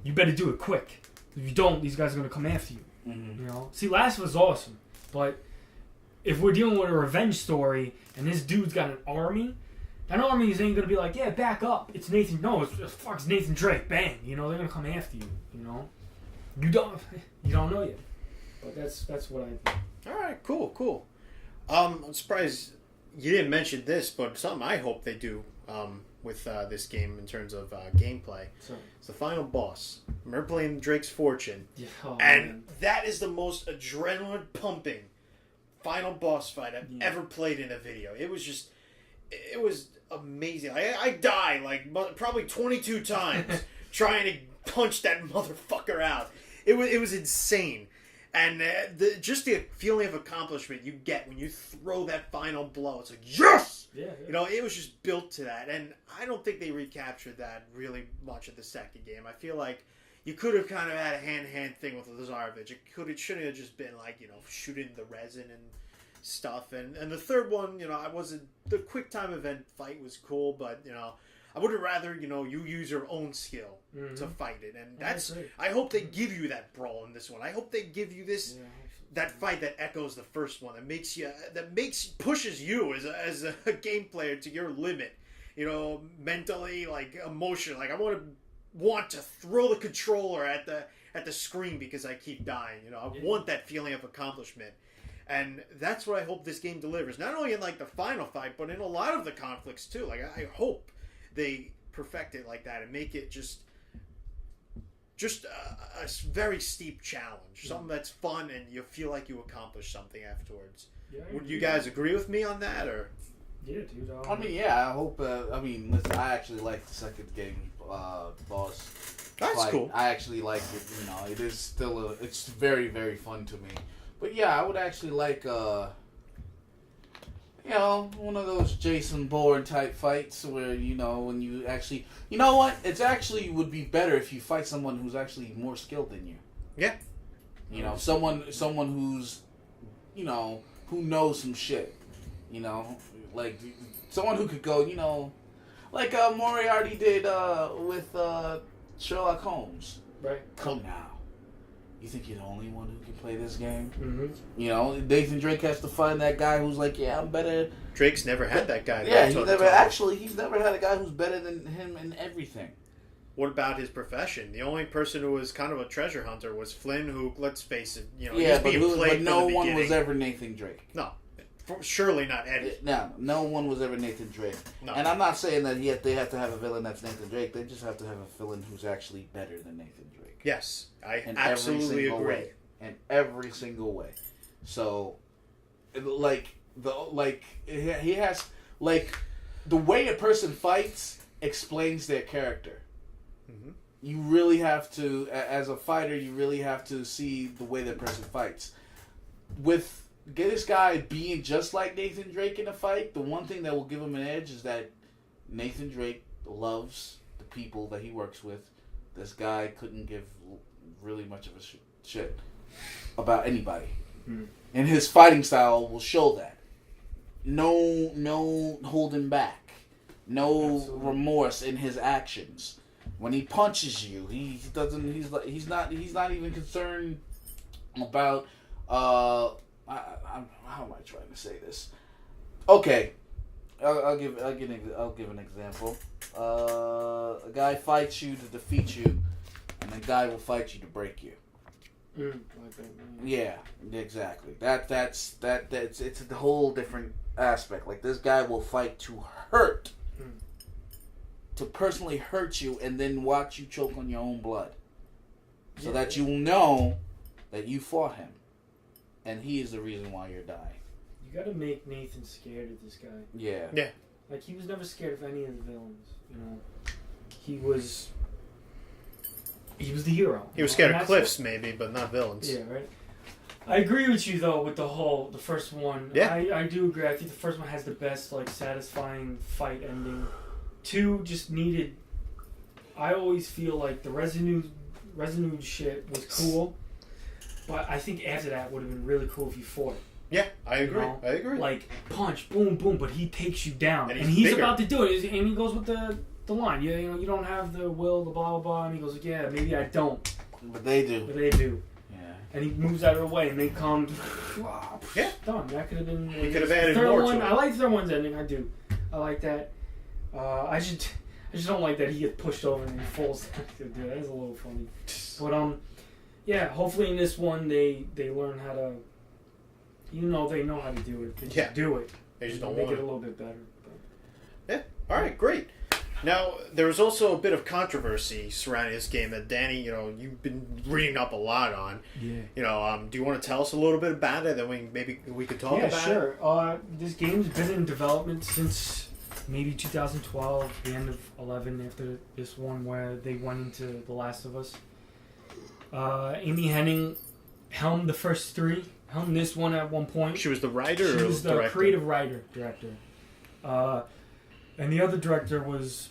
Speaker 4: you better do it quick. If you don't, these guys are going to come after you. Mm-hmm. You know? See, Last of Us is awesome. But if we're dealing with a revenge story, and this dude's got an army... That army ain't going to be like, yeah, back up. It's Nathan. No, it's Nathan Drake. Bang. You know, they're going to come after you. You know? You don't know yet. But that's what I think.
Speaker 3: All right, cool. I'm surprised you didn't mention this, but something I hope they do with this game in terms of gameplay.
Speaker 4: So,
Speaker 3: it's the final boss. I remember playing Drake's Fortune, and that is the most adrenaline-pumping final boss fight I've ever played in a video. It was amazing. I died like probably 22 times trying to punch that motherfucker out. It was insane. And just the feeling of accomplishment you get when you throw that final blow, it's like, yes!
Speaker 4: Yeah.
Speaker 3: You know, it was just built to that. And I don't think they recaptured that really much in the second game. I feel like you could have kind of had a hand-to-hand thing with Lazarevich. It shouldn't have just been like, you know, shooting the resin and stuff. And the third one, you know, the quick time event fight was cool, but, you know, I would have rather, you know, you use your own skill to fight it. And I hope they give you that brawl in this one. I hope they give you that fight that echoes the first one, pushes you as a game player to your limit, you know, mentally, like emotionally. Like I want to throw the controller at the screen because I keep dying. You know, I want that feeling of accomplishment. And that's what I hope this game delivers. Not only in like the final fight, but in a lot of the conflicts too. Like I hope they perfect it like that and make it just a very steep challenge, something that's fun and you feel like you accomplished something afterwards. Would you guys agree with me on that, or?
Speaker 4: Yeah, dude.
Speaker 5: I mean, yeah. I hope. Listen, I actually like the second game boss.
Speaker 3: That's cool.
Speaker 5: I actually like it. You know, it is still it's very, very fun to me. But yeah, I would actually like, you know, one of those Jason Bourne type fights where, you know, when you actually, you know what? It's actually would be better if you fight someone who's actually more skilled than you.
Speaker 3: Yeah.
Speaker 5: You know, someone who's, you know, who knows some shit. You know, like someone who could go, you know, Like Moriarty did with Sherlock Holmes.
Speaker 4: Right.
Speaker 5: Come now. You think you're the only one who can play this game?
Speaker 4: Mm-hmm.
Speaker 5: You know, Nathan Drake has to find that guy who's like, yeah, I'm better.
Speaker 3: Drake's never had that guy.
Speaker 5: Yeah, he's never had a guy who's better than him in everything.
Speaker 3: What about his profession? The only person who was kind of a treasure hunter was Flynn, who, let's face it, he was being played
Speaker 5: but no
Speaker 3: from the
Speaker 5: one
Speaker 3: beginning.
Speaker 5: was ever Nathan Drake.
Speaker 3: No, surely not Eddie.
Speaker 5: No one was ever Nathan Drake. No. And I'm not saying that they have to have a villain that's Nathan Drake. They just have to have a villain who's actually better than Nathan Drake.
Speaker 3: Yes, I absolutely agree.
Speaker 5: In every single way. So, he has the way a person fights explains their character.
Speaker 3: Mm-hmm.
Speaker 5: You really have to, as a fighter, you really have to see the way that person fights. With this guy being just like Nathan Drake in a fight, the one thing that will give him an edge is that Nathan Drake loves the people that he works with. This guy couldn't give really much of a shit about anybody. Mm. And his fighting style will show that. No holding back. No Absolutely. Remorse in his actions. When he punches you, he's not even concerned about how am I trying to say this? Okay. I'll give an example. A guy fights you to defeat you, and a guy will fight you to break you. Yeah, exactly. That's it's a whole different aspect. Like, this guy will fight to hurt, to personally hurt you, and then watch you choke on your own blood, so that you know that you fought him, and he is the reason why you're dying.
Speaker 4: You gotta make Nathan scared of this guy.
Speaker 5: Yeah.
Speaker 3: Yeah.
Speaker 4: Like, he was never scared of any of the villains. You know, he was the hero.
Speaker 3: He was scared of cliffs, maybe, but not villains.
Speaker 4: Yeah, right. I agree with you though with the first one.
Speaker 3: Yeah.
Speaker 4: I do agree. I think the first one has the best, like, satisfying fight ending. 2 just needed. I always feel like the residue shit was cool, but I think after that would have been really cool if you fought.
Speaker 3: Yeah, I agree.
Speaker 4: You know?
Speaker 3: I agree.
Speaker 4: Like, punch, boom, boom, but he takes you down,
Speaker 3: and
Speaker 4: he's
Speaker 3: bigger.
Speaker 4: About to do it, and he goes with the line. You know, you don't have the will, the blah blah blah, and he goes, yeah, maybe I don't,
Speaker 5: but they do.
Speaker 4: Yeah. And he moves out of the way, and they come.
Speaker 3: Yeah.
Speaker 4: Done. That could have been.
Speaker 3: He could have added more to it.
Speaker 4: I like the third one's ending. I do. I like that. I just don't like that he gets pushed over and he falls down. Dude, that's a little funny. But yeah. Hopefully in this one they learn how to. They know how to do it. They just do it.
Speaker 3: They just
Speaker 4: don't
Speaker 3: make
Speaker 4: it a little bit better.
Speaker 3: But. Yeah. All right. Great. Now, there was also a bit of controversy surrounding this game that, Danny, you've been reading up a lot on.
Speaker 4: Yeah.
Speaker 3: Do you want to tell us a little bit about it? Then we could talk about it.
Speaker 4: Yeah, sure. This game's been in development since maybe 2012, the end of 11, after this one where they went into The Last of Us. Amy Hennig helmed the first 3. Helmed this one at one point.
Speaker 3: She was the writer or
Speaker 4: She was the
Speaker 3: director?
Speaker 4: creative director. And the other director was,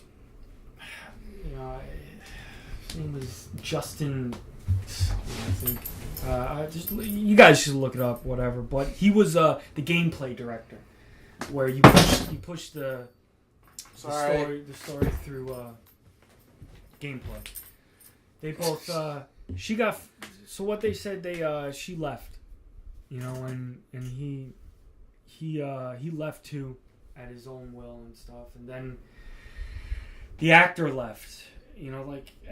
Speaker 4: his name was Justin, I think. You guys should look it up, whatever. But he was the gameplay director, where you push the story through gameplay. They both she got. So what they said, she left, and he left too. At his own will and stuff, and then the actor left, and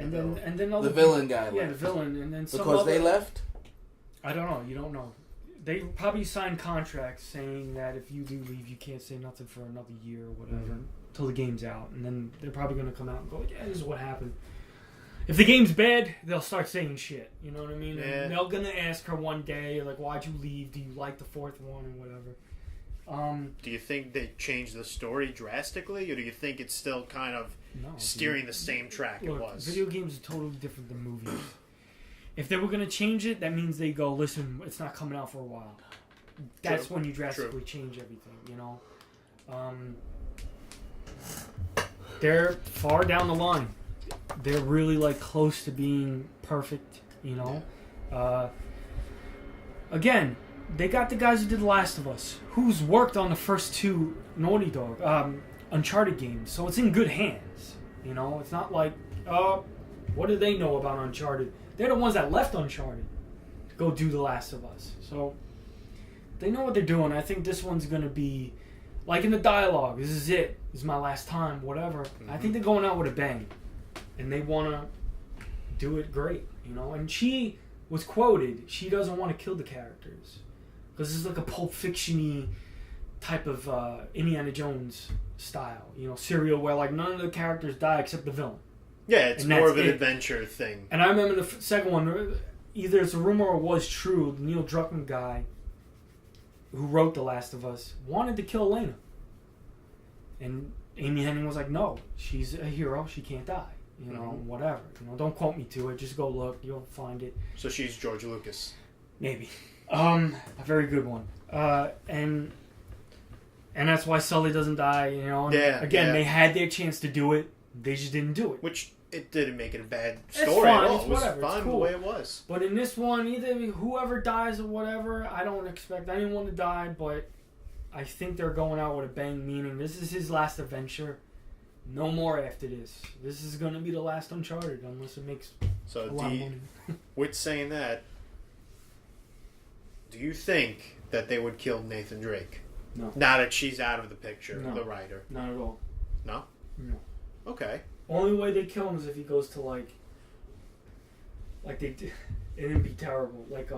Speaker 4: then
Speaker 5: the villain guy left.
Speaker 4: Yeah, the villain, and then
Speaker 5: because they left.
Speaker 4: I don't know. You don't know. They probably signed contracts saying that if you do leave, you can't say nothing for another year or whatever until the game's out, and then they're probably gonna come out and go, "Yeah, this is what happened." If the game's bad, they'll start saying shit. You know what I mean? Yeah. And they're gonna ask her one day, like, "Why'd you leave? Do you like the 4th one or whatever?"
Speaker 3: Do you think they changed the story drastically, or do you think it's still kind of steering the same track it was?
Speaker 4: Video games are totally different than movies. If they were going to change it, that means they go, listen, it's not coming out for a while. That's when you drastically change everything, They're far down the line. They're really, close to being perfect, Again, they got the guys who did The Last of Us, who's worked on the first 2 Naughty Dog. Uncharted games, so it's in good hands. You know, it's not like, what do they know about Uncharted? They're the ones that left Uncharted to go do The Last of Us. So they know what they're doing. I think this one's going to be, like in the dialogue, this is it. This is my last time, whatever. Mm-hmm. I think they're going out with a bang. And they want to do it great, you know? And she was quoted, she doesn't want to kill the characters. Because it's like a Pulp Fiction-y type of Indiana Jones style, you know, serial where like none of the characters die except the villain.
Speaker 3: Yeah, it's more of an adventure thing.
Speaker 4: And I remember the second one, either it's a rumor or was true, the Neil Druckmann guy who wrote The Last of Us wanted to kill Elena. And Amy Hennig was like, no, she's a hero, she can't die. You know, whatever. You know, don't quote me to it, just go look, you'll find it.
Speaker 3: So she's George Lucas.
Speaker 4: Maybe. A very good one. And that's why Sully doesn't die, you know. And again, they had their chance to do it. They just didn't do it.
Speaker 3: Which, it didn't make it a bad story at all. It was fine the way it was.
Speaker 4: But in this one, either whoever dies or whatever, I don't expect anyone to die, but I think they're going out with a bang, meaning this is his last adventure. No more after this. This is going to be the last Uncharted, unless it makes a lot of money.
Speaker 3: With saying that, do you think that they would kill Nathan Drake?
Speaker 4: No.
Speaker 3: Now that she's out of the picture,
Speaker 4: no.
Speaker 3: the writer.
Speaker 4: Not at all.
Speaker 3: No?
Speaker 4: No.
Speaker 3: Okay.
Speaker 4: Only way they kill him is if he goes to like they did. It'd be terrible. Like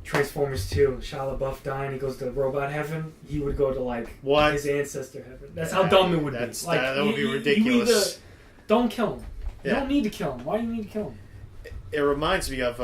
Speaker 4: Transformers 2, Shia LaBeouf dying, he goes to robot heaven. He would go to like his ancestor heaven. That's how dumb it would be. Like
Speaker 3: that would be ridiculous.
Speaker 4: Don't kill him. You don't need to kill him. Why do you need to kill him?
Speaker 3: It reminds me of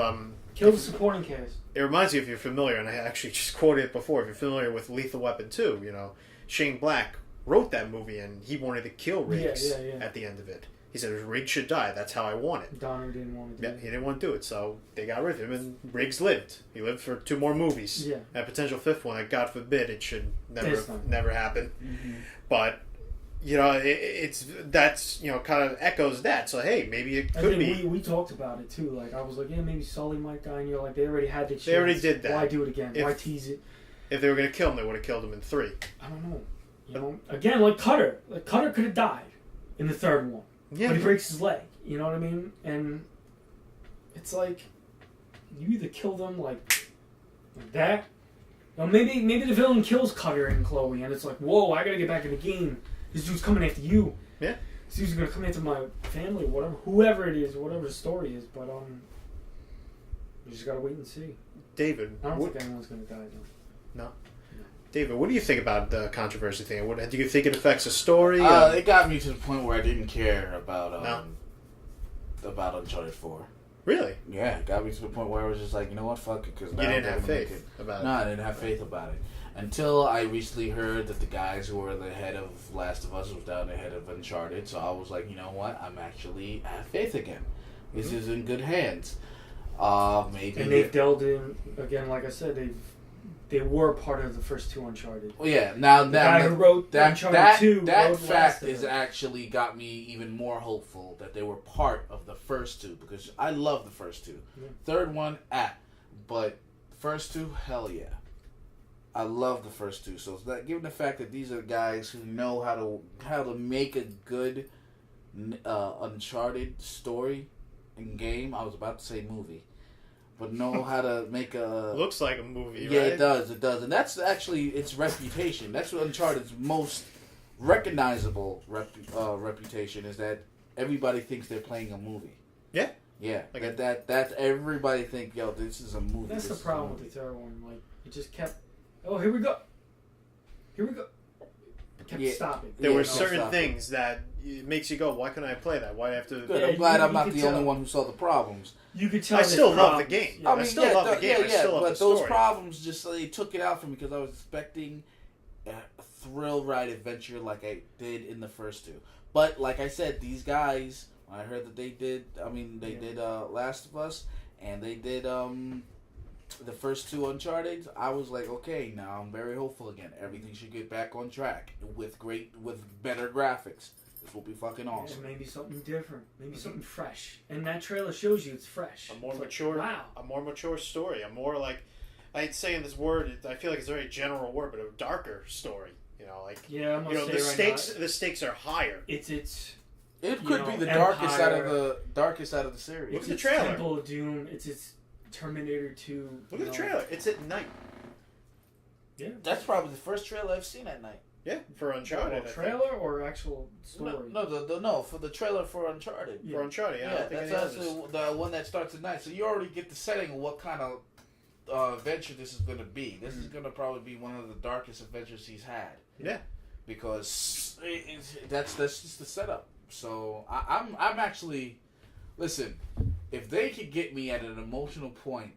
Speaker 4: kill the supporting cast.
Speaker 3: It reminds me, if you're familiar, and I actually just quoted it before, if you're familiar with Lethal Weapon 2, you know, Shane Black wrote that movie and he wanted to kill Riggs at the end of it. He said, Riggs should die. That's how I want it.
Speaker 4: Donner didn't want to do it.
Speaker 3: He didn't want to do it, so they got rid of him, and Riggs lived. He lived for 2 more movies.
Speaker 4: Yeah.
Speaker 3: And a potential 5th one, that God forbid it should never happen.
Speaker 4: Mm-hmm.
Speaker 3: But, you know, that's, you know, kind of echoes that. So, hey, maybe it could be.
Speaker 4: We talked about it, too. Like, I was like, yeah, maybe Sully might die, and you're like, they already had the chance.
Speaker 3: They already did that.
Speaker 4: Why do it again? Why tease it?
Speaker 3: If they were going to kill him, they would have killed him in 3.
Speaker 4: I don't know. You know, again, like Cutter. Like, Cutter could have died in the 3rd one.
Speaker 3: Yeah.
Speaker 4: But he breaks his leg. You know what I mean? And it's like, you either kill them like that, or maybe the villain kills Cutter and Chloe, and it's like, whoa, I gotta get back in the game. This dude's coming after you.
Speaker 3: Yeah.
Speaker 4: This dude's gonna come after my family, whatever, whoever it is, whatever the story is. But you just gotta wait and see.
Speaker 3: David,
Speaker 4: I don't think anyone's gonna die though.
Speaker 3: No. David, what do you think about the controversy thing? Do you think it affects the story?
Speaker 5: It got me to the point where I didn't care about Uncharted 4.
Speaker 3: Really?
Speaker 5: Yeah, it got me to the point where I was just like, you know what, fuck it. Because
Speaker 3: you didn't have faith about it.
Speaker 5: No, I didn't have faith about it. Until I recently heard that the guys who were the head of Last of Us was down the head of Uncharted. So I was like, you know what, I'm actually have faith again. This is in good hands. Maybe.
Speaker 4: And they've delved in, again, like I said, they were part of the first 2 Uncharted.
Speaker 5: Well, yeah. Now
Speaker 4: the guy who wrote Uncharted 2
Speaker 5: that fact is actually got me even more hopeful that they were part of the first 2, because I love the first 2. Yeah. 3rd one, but first 2, hell yeah. I love the first 2. So that, given the fact that these are guys who know how to make a good Uncharted story and game, I was about to say movie. But know how to make a...
Speaker 3: Looks like a movie,
Speaker 5: yeah,
Speaker 3: right?
Speaker 5: It does. And that's actually its reputation. That's what Uncharted's most recognizable reputation is, that everybody thinks they're playing a movie.
Speaker 3: Yeah.
Speaker 5: Yeah. Like that everybody think, yo, this is a movie.
Speaker 4: That's the problem with the 3rd one. Like, it just kept, oh, here we go. It kept stopping.
Speaker 3: There were certain things that it makes you go, why can't I play that? Why do I have to...
Speaker 5: Good. I'm glad I'm not the only one who saw the problems.
Speaker 4: You could tell.
Speaker 3: I still love the game.
Speaker 4: Yeah.
Speaker 3: I still love the game. I still love the story.
Speaker 5: But those problems just they took it out from me because I was expecting a thrill ride adventure like I did in the first 2. But like I said, these guys, when I heard that they did Last of Us and they did the first 2 Uncharted, I was like, okay, now I'm very hopeful again. Everything should get back on track with better graphics. This will be fucking awesome.
Speaker 4: Yeah, maybe something different. Maybe something fresh. And that trailer shows you it's fresh.
Speaker 3: A more mature story. A more like, I'd say in this word, I feel like it's a very general word, but a darker story. You know, like
Speaker 4: Yeah, I'm gonna
Speaker 3: the stakes are higher.
Speaker 5: It could be the darkest out of the series.
Speaker 3: Look at the trailer.
Speaker 4: Temple of Doom. It's Terminator 2.
Speaker 3: Look at the trailer. It's at night.
Speaker 4: Yeah,
Speaker 5: that's probably the first trailer I've seen at night.
Speaker 3: Yeah, for Uncharted.
Speaker 4: Trailer or actual story?
Speaker 5: No, for the trailer for Uncharted.
Speaker 3: For Uncharted,
Speaker 5: yeah, that's actually the one that starts at night. So you already get the setting of what kind of adventure this is going to be. This is going to probably be one of the darkest adventures he's had.
Speaker 3: Yeah,
Speaker 5: because that's just the setup. So I'm actually, listen, if they could get me at an emotional point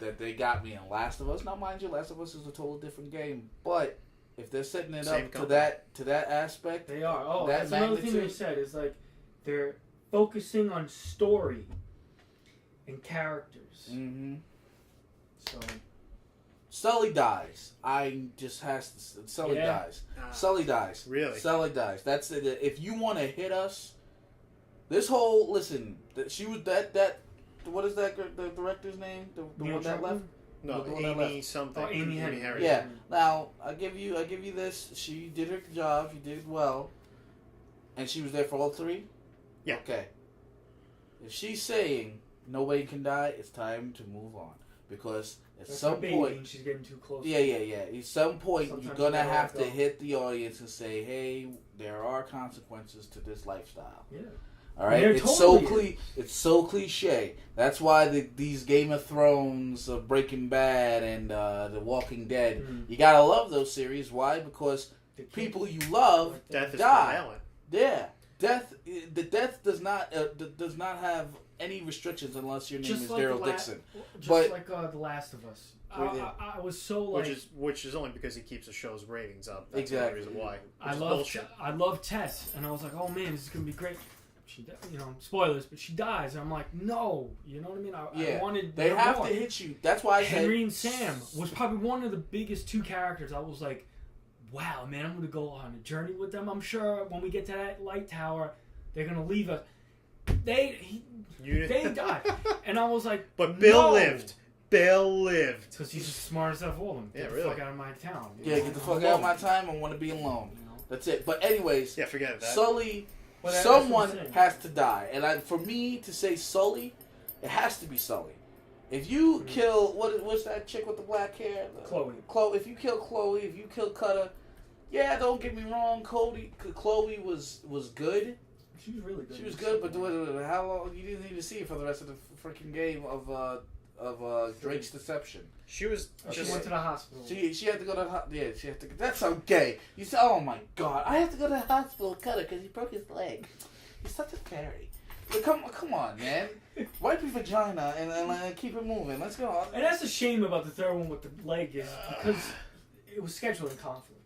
Speaker 5: that they got me in Last of Us. Now, mind you, Last of Us is a totally different game, but if they're setting it up to that aspect,
Speaker 4: they are. Oh, that's another thing they said is like they're focusing on story and characters.
Speaker 5: Mm-hmm.
Speaker 4: So
Speaker 5: Sully dies. Sully dies. Sully dies.
Speaker 3: Really?
Speaker 5: Sully dies. That's it. If you want to hit us, this whole she was that. What is that? The director's name? The one that left.
Speaker 3: No, Amy something.
Speaker 4: Oh, Amy Henry.
Speaker 5: Yeah. Now I give you this. She did her job. She did it well, and she was there for all three.
Speaker 3: Yeah.
Speaker 5: Okay. If she's saying nobody can die, it's time to move on because at some point
Speaker 4: she's getting too close.
Speaker 5: Yeah. At some point, you're gonna have to hit the audience and say, "Hey, there are consequences to this lifestyle."
Speaker 4: Yeah.
Speaker 5: All right, it's so cliche. That's why these Game of Thrones, Breaking Bad, and The Walking Dead. You gotta love those series. Why? Because people you love
Speaker 3: death is
Speaker 5: die.
Speaker 3: violent.
Speaker 5: Yeah, death. The death does not have any restrictions unless your name is Daryl Dixon.
Speaker 4: Just like The Last of Us. I was so like,
Speaker 3: which is only because he keeps the show's ratings up. That's
Speaker 5: exactly
Speaker 3: the reason why.
Speaker 4: I love Tess, and I was like, oh man, this is gonna be great. She, spoilers, but she dies, and I'm like, no, you know what I mean? I wanted.
Speaker 5: They have more. To hit you. That's why
Speaker 4: Henry and Sam was probably one of the biggest two characters. I was like, wow, man, I'm gonna go on a journey with them. I'm sure when we get to that light tower, they're gonna leave us. They died, and I was like,
Speaker 3: but Bill lived. Bill lived
Speaker 4: because he's the smartest of all of them. Get the fuck out of my town.
Speaker 5: Get the fuck out of my time. I want to be alone. That's it. But anyways,
Speaker 3: forget that.
Speaker 5: Sully. Someone has to die, and for me to say Sully, it has to be Sully. If you kill what's that chick with the black hair? Chloe. If you kill Chloe, if you kill Cutter, yeah, don't get me wrong. Chloe was good.
Speaker 4: She was really good.
Speaker 5: She was good, but how long? You didn't need to see her for the rest of the freaking game of Drake's Deception.
Speaker 3: She was.
Speaker 4: She went to the hospital.
Speaker 5: She had to go to she had to. That's so gay. You said, "Oh my God, I have to go to the hospital, Cutter, because he broke his leg." He's such a fairy. But come on, man. Wipe your vagina and keep it moving. Let's go.
Speaker 4: And that's a shame about the third one with the leg is because it was scheduling conflicts.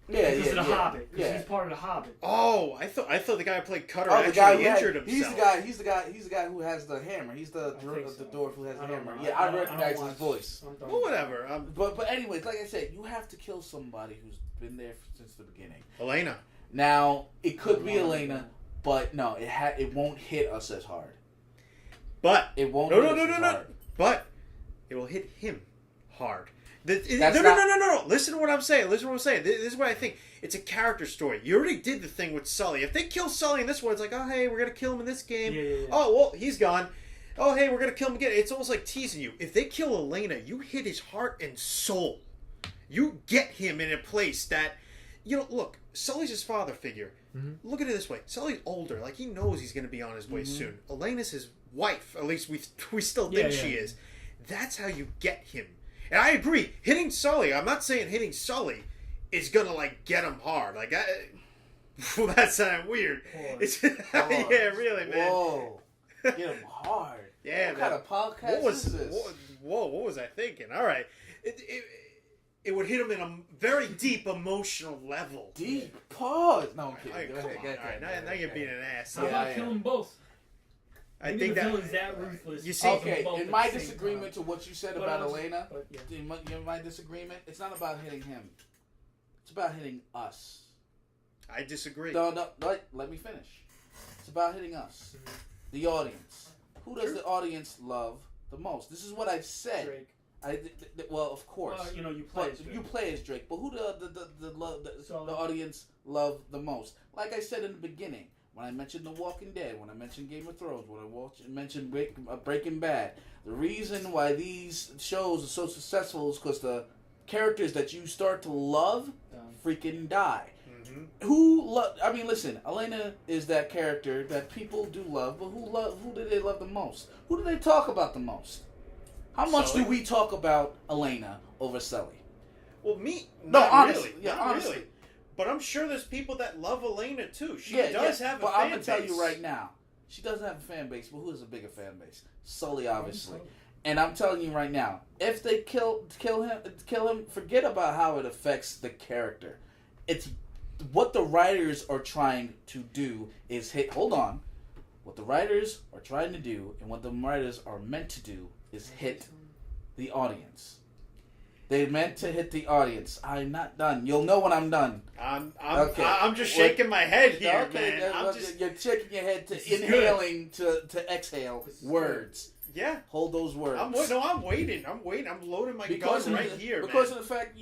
Speaker 4: Because of the Hobbit. Because he's part of the Hobbit.
Speaker 3: Oh, I thought the guy who played Cutter actually injured himself.
Speaker 5: He's the guy who has the hammer. He's the dwarf who has the hammer. Yeah, I recognize his voice.
Speaker 3: Well, whatever.
Speaker 5: But anyways, like I said, you have to kill somebody who's been there since the beginning.
Speaker 3: Elena.
Speaker 5: Now it could be Elena, but no, it won't hit us as hard.
Speaker 3: But
Speaker 5: it won't.
Speaker 3: No. But it will hit him hard. No. Listen to what I'm saying. This is what I think. It's a character story. You already did the thing with Sully. If they kill Sully in this one, it's like, oh, hey, we're going to kill him in this game.
Speaker 4: Yeah.
Speaker 3: Oh, well, he's gone. Oh, hey, we're going to kill him again. It's almost like teasing you. If they kill Elena, you hit his heart and soul. You get him in a place that, look, Sully's his father figure. Mm-hmm. Look at it this way. Sully's older. Like, he knows he's going to be on his way soon. Elena's his wife. At least we still think she is. That's how you get him. And I agree, hitting Sully, I'm not saying hitting Sully is gonna, get him hard. That sounded weird. Yeah, really, man.
Speaker 5: Whoa. Get him hard.
Speaker 3: Yeah,
Speaker 5: what kind of podcast is this?
Speaker 3: What was I thinking? All right. It would hit him in a very deep emotional level.
Speaker 5: Deep? Pause. No, I'm kidding.
Speaker 3: All right, now you're being an ass.
Speaker 4: How about kill them both?
Speaker 3: I think
Speaker 4: that ruthless.
Speaker 3: You see,
Speaker 5: okay, in my disagreement to what you said about Elena, in my disagreement, it's not about hitting him. It's about hitting us.
Speaker 3: I disagree.
Speaker 5: No, let me finish. It's about hitting us, the audience. Who does the audience love the most? This is what I've said.
Speaker 4: Drake.
Speaker 5: Well, of course.
Speaker 4: You play as Drake.
Speaker 5: You play as Drake, but who the audience love the most? Like I said in the beginning, when I mentioned The Walking Dead, when I mentioned Game of Thrones, when I mentioned Breaking Bad, the reason why these shows are so successful is because the characters that you start to love freaking die. I mean, listen, Elena is that character that people do love, but who do they love the most? Who do they talk about the most? How much
Speaker 3: Sully?
Speaker 5: do we talk about Elena over Sully?
Speaker 3: Well,
Speaker 5: honestly.
Speaker 3: Really. But I'm sure there's people that love Elena too. She does have a fan base.
Speaker 5: But I'm gonna tell you right now, she doesn't have a fan base. But who has a bigger fan base? Sully, obviously. And I'm telling you right now, if they kill him, forget about how it affects the character. It's what the writers are trying to do is hit. Hold on. What the writers are trying to do, and what the writers are meant to do, is hit the audience. They meant to hit the audience. I'm not done. You'll know when I'm done.
Speaker 3: I'm just shaking my head here, man.
Speaker 5: You're shaking your head to inhaling to exhale words.
Speaker 3: Yeah.
Speaker 5: Hold those words.
Speaker 3: I'm waiting. I'm loading my gun right here,
Speaker 5: because of the fact,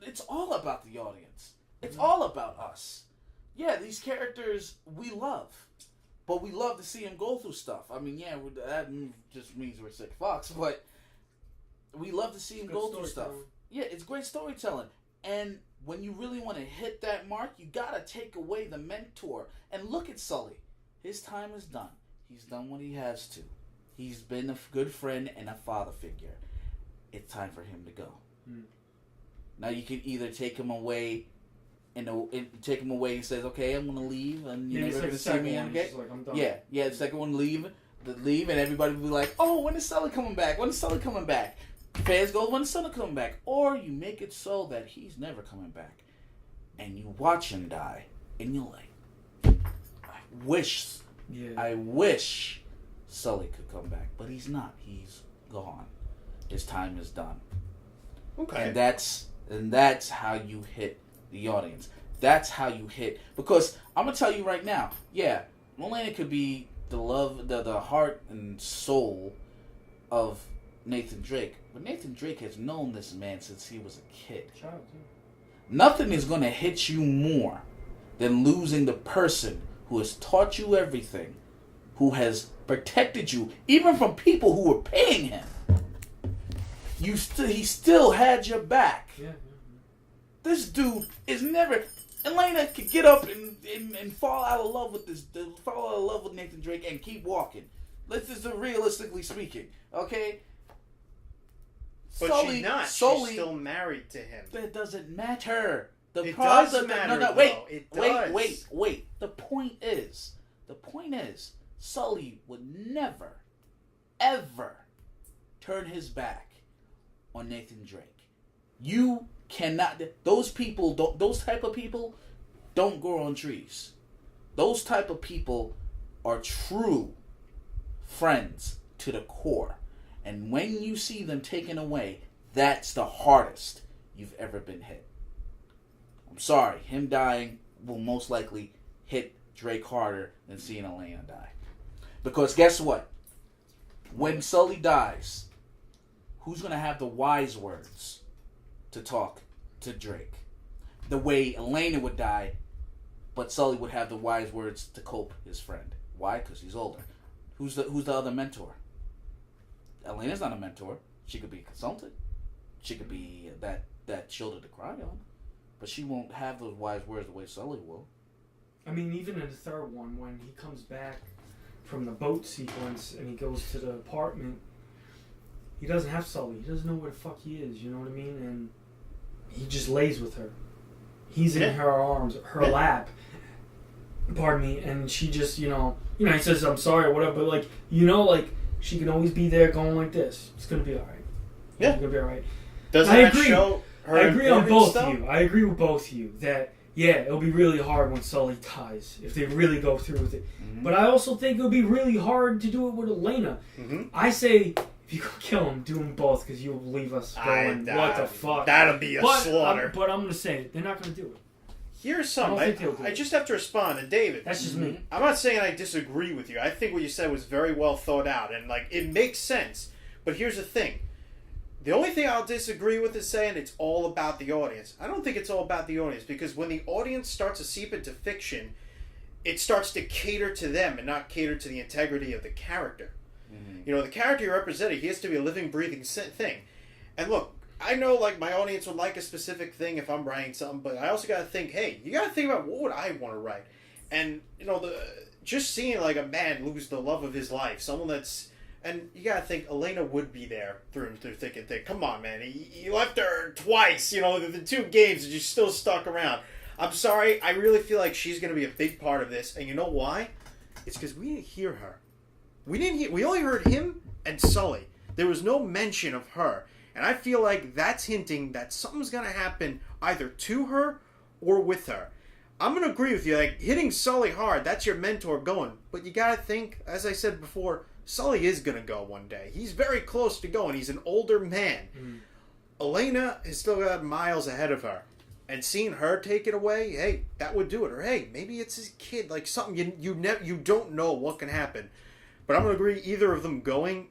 Speaker 5: it's all about the audience. It's all about us. Yeah, these characters we love. But we love to see them go through stuff. I mean, yeah, that just means we're sick fucks, but we love to see them go through stuff. Yeah, it's great storytelling. And when you really want to hit that mark, you got to take away the mentor. And look at Sully. His time is done. He's done what he has to. He's been a good friend and a father figure. It's time for him to go. Now you can either take him away and says, okay, I'm gonna leave, and you're never gonna see me again. The second one leave, and everybody will be like, oh, when is Sully coming back? When is Sully coming back? Fans go, when is Sully coming back? Or you make it so that he's never coming back, and you watch him die, and you're like, I wish Sully could come back, but he's not. He's gone. His time is done.
Speaker 3: Okay.
Speaker 5: And that's how you hit the audience. That's how you hit. Because I'm gonna tell you right now, yeah, Elena could be the love, the heart and soul of Nathan Drake, but Nathan Drake has known this man since he was a kid. Nothing is gonna hit you more than losing the person who has taught you everything, who has protected you, even from people who were paying him. He still had your back.
Speaker 4: Yeah.
Speaker 5: This dude is never. Elena could get up and fall out of love with Nathan Drake and keep walking. Let's just realistically speaking, okay?
Speaker 3: But she's not. She's still married to him.
Speaker 5: That doesn't matter.
Speaker 3: It does matter.
Speaker 5: No,
Speaker 3: wait,
Speaker 5: wait. The point is, Sully would never, ever turn his back on Nathan Drake. You cannot. Those type of people don't grow on trees. Those type of people are true friends to the core. And when you see them taken away, that's the hardest you've ever been hit. I'm sorry, him dying will most likely hit Drake harder than seeing Elena die. Because guess what? When Sully dies, who's going to have the wise words to talk to Drake? The way Elena would die, but Sully would have the wise words to cope his friend. Why? Because he's older. Who's the other mentor? Elena's not a mentor. She could be a consultant. She could be that shoulder to cry on. But she won't have those wise words the way Sully will.
Speaker 4: I mean, even in the third one, when he comes back from the boat sequence and he goes to the apartment, he doesn't have Sully. He doesn't know where the fuck he is, you know what I mean? And he just lays with her. He's in her arms, her lap. Pardon me. And she just, he says, I'm sorry or whatever, but she can always be there going like this. It's going to be all right.
Speaker 3: Yeah.
Speaker 4: It's going to be all right.
Speaker 3: Doesn't that show her
Speaker 4: I agree on both
Speaker 3: stuff?
Speaker 4: of you. I agree with both of you that, it'll be really hard when Sully dies if they really go through with it. Mm-hmm. But I also think it'll be really hard to do it with Elena. Mm-hmm. I say, if you kill him, do them both because you'll leave us going, what the fuck?
Speaker 3: That'll be a slaughter.
Speaker 4: But I'm going to say, they're not going to do it.
Speaker 3: Here's something. I just have to respond. And David,
Speaker 4: that's just me.
Speaker 3: I'm not saying I disagree with you. I think what you said was very well thought out. And, it makes sense. But here's the thing. The only thing I'll disagree with is saying it's all about the audience. I don't think it's all about the audience, because when the audience starts to seep into fiction, it starts to cater to them and not cater to the integrity of the character. Mm-hmm. You know, the character you're representing, he has to be a living, breathing thing. And look, I know, like, my audience would like a specific thing if I'm writing something, but I also got to think, hey, you got to think about what would I want to write. And, you know, just seeing, like, a man lose the love of his life, someone that's... And you got to think, Elena would be there through thick and thin. Come on, man. He left her twice, you know, the 2 games, and she's still stuck around. I'm sorry, I really feel like she's going to be a big part of this, and you know why? It's because we didn't hear her. We only heard him and Sully. There was no mention of her. And I feel like that's hinting that something's going to happen either to her or with her. I'm going to agree with you. Like, hitting Sully hard, that's your mentor going. But you got to think, as I said before, Sully is going to go one day. He's very close to going. He's an older man. Elena has still got miles ahead of her. And seeing her take it away, hey, that would do it. Or, hey, maybe it's his kid. Like, something you don't know what can happen. But I'm going to agree, either of them going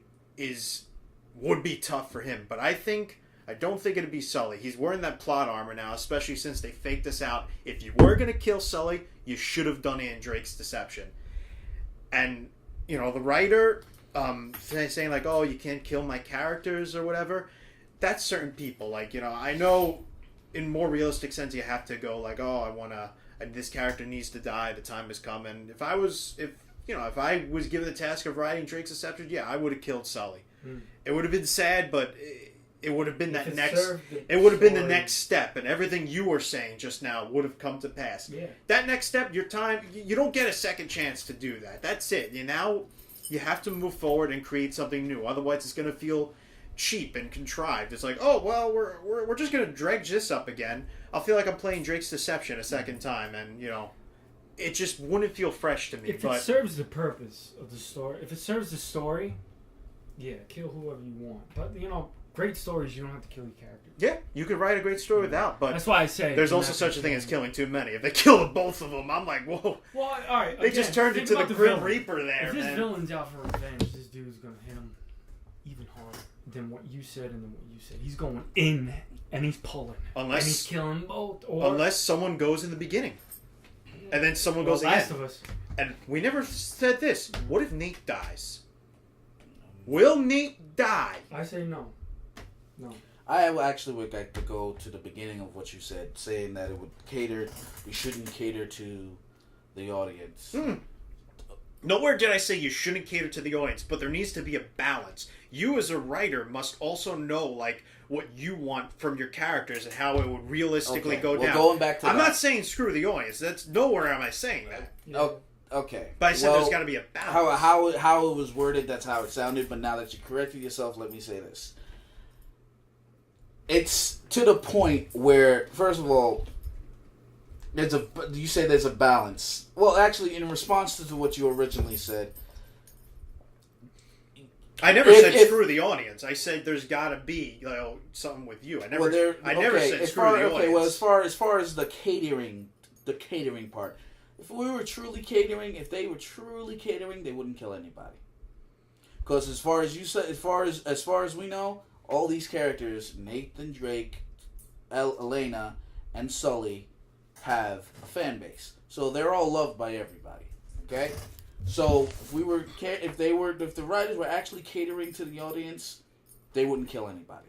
Speaker 3: would be tough for him. But I don't think it'd be Sully. He's wearing that plot armor now, especially since they faked us out. If you were going to kill Sully, you should have done it in Drake's deception. And, you know, the writer saying, like, oh, you can't kill my characters or whatever, that's certain people. Like, you know, I know in more realistic sense you have to go, like, oh, this character needs to die, the time has come. And if I was given the task of writing Drake's deception, yeah, I would have killed Sully. It would have been sad, but it would have been the next step, and everything you were saying just now would have come to pass. Yeah. That next step, your time, you don't get a second chance to do that. That's it. You have to move forward and create something new. Otherwise, it's going to feel cheap and contrived. It's like, oh, well, we're just going to dredge this up again. I'll feel like I'm playing Drake's Deception a second time, and, you know, it just wouldn't feel fresh to me.
Speaker 4: If it serves the purpose of the story, if it serves the story, yeah, kill whoever you want. But, you know, great stories, you don't have to kill your characters.
Speaker 3: Yeah, you could write a great story without, but
Speaker 4: that's why I say
Speaker 3: there's also such a thing as killing too many. If they kill both of them, I'm like, whoa.
Speaker 4: Well, all right.
Speaker 3: They just turned into the Grim Reaper there,
Speaker 4: if this
Speaker 3: man.
Speaker 4: villain's out for revenge, this dude's going to hit him even harder than what you said and then what you said. He's going in, and he's pulling. And he's killing both.
Speaker 3: Unless someone goes in the beginning. And then someone goes again.
Speaker 4: Last of Us.
Speaker 3: And we never said this. What if Nate dies? Will Nate die?
Speaker 4: I say no. No.
Speaker 5: I actually would like to go to the beginning of what you said, saying that we shouldn't cater to the audience.
Speaker 3: Nowhere did I say you shouldn't cater to the audience, but there needs to be a balance. You as a writer must also know, like, what you want from your characters and how it would realistically go down.
Speaker 5: Going back to
Speaker 3: I'm not saying screw the audience. That's nowhere am I saying that.
Speaker 5: Oh, okay.
Speaker 3: But I said there's got to be a balance.
Speaker 5: How it was worded, that's how it sounded. But now that you corrected yourself, let me say this. It's to the point where, first of all, you say there's a balance. Well, actually, in response to what you originally said,
Speaker 3: I never said screw the audience. I said there's got to be something with you. I never said screw the audience.
Speaker 5: Okay, well, as far as the catering part, if they were truly catering, they wouldn't kill anybody. Because as far as you said, as far as we know, all these characters, Nathan Drake, Elena, and Sully, have a fan base, so they're all loved by everybody. Okay, so if the writers were actually catering to the audience, they wouldn't kill anybody.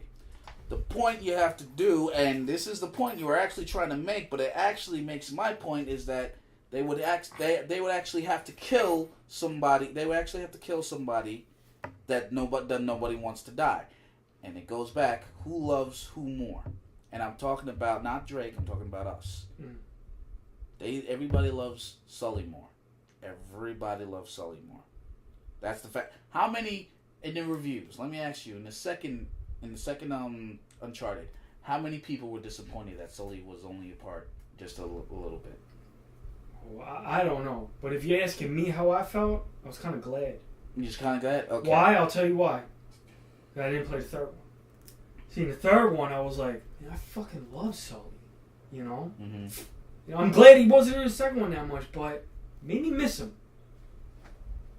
Speaker 5: The point you have to do, and this is the point you were actually trying to make, but it actually makes my point, is that they would actually have to kill somebody. They would actually have to kill somebody that nobody wants to die, and it goes back: who loves who more? And I'm talking about not Drake. I'm talking about us. Everybody loves Sully more. Everybody loves Sully more. That's the fact. How many in the reviews? Let me ask you. In the second Uncharted, how many people were disappointed that Sully was only a part just a little bit?
Speaker 4: Well, I don't know. But if you're asking me how I felt, I was kind of glad.
Speaker 5: You just kind of glad? Okay.
Speaker 4: Why? I'll tell you why. I didn't play the third one. See, in the third one, I was like, man, I fucking love Sully. You know? Mm-hmm. You know, I'm glad he wasn't in the second one that much, but made me miss him.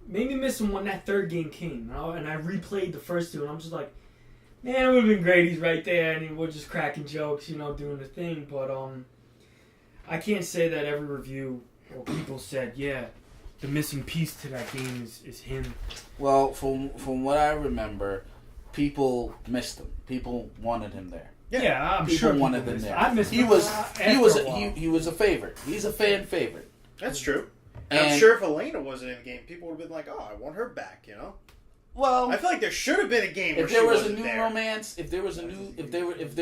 Speaker 4: Made me miss him when that third game came. And I replayed the first two, and I'm just like, Man, it would have been great. He's right there, and we're just cracking jokes, doing the thing. But I can't say that every review or people said, yeah, the missing piece to that game is him.
Speaker 5: Well, from what I remember, people missed him. People wanted him there.
Speaker 4: Yeah, I'm
Speaker 5: people
Speaker 4: sure
Speaker 5: wanted
Speaker 4: people
Speaker 5: him there.
Speaker 4: I missed
Speaker 5: he
Speaker 4: him.
Speaker 5: He was a favorite. He's a fan favorite.
Speaker 3: That's true. And I'm sure if Elena wasn't in the game, people would have been like, "Oh, I want her back,"
Speaker 5: Well,
Speaker 3: I feel like there should have been a game where
Speaker 5: if there
Speaker 3: she
Speaker 5: was a
Speaker 3: wasn't
Speaker 5: new
Speaker 3: there.
Speaker 5: romance, if there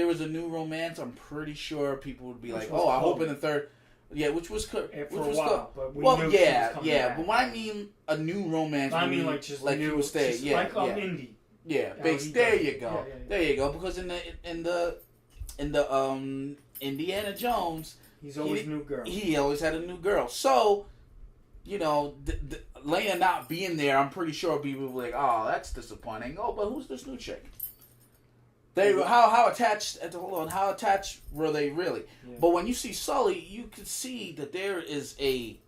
Speaker 5: was a new romance, I'm pretty sure people would be
Speaker 4: Which
Speaker 5: like,
Speaker 4: was
Speaker 5: "Oh, I hope
Speaker 4: Chloe.
Speaker 5: in the third." Yeah, which was
Speaker 4: For
Speaker 5: which
Speaker 4: a
Speaker 5: was
Speaker 4: while, but we
Speaker 5: well,
Speaker 4: knew she was
Speaker 5: yeah.
Speaker 4: coming back.
Speaker 5: But when I mean a new romance,
Speaker 4: I mean like just
Speaker 5: like
Speaker 4: new,
Speaker 5: he was staying.
Speaker 4: just
Speaker 5: Yeah,
Speaker 4: like
Speaker 5: yeah.
Speaker 4: indie.
Speaker 5: Yeah,
Speaker 4: How
Speaker 5: base.
Speaker 4: he
Speaker 5: There
Speaker 4: does
Speaker 5: you
Speaker 4: it.
Speaker 5: go.
Speaker 4: Yeah.
Speaker 5: There you go. Because in the Indiana Jones,
Speaker 4: He's always new girl.
Speaker 5: he always had a new girl. So, Leia not being there, I'm pretty sure people were like, "Oh, that's disappointing." Oh, but who's this new chick? They how attached? Hold on, how attached were they really?
Speaker 4: Yeah.
Speaker 5: But when you see Sully, you can see that there's a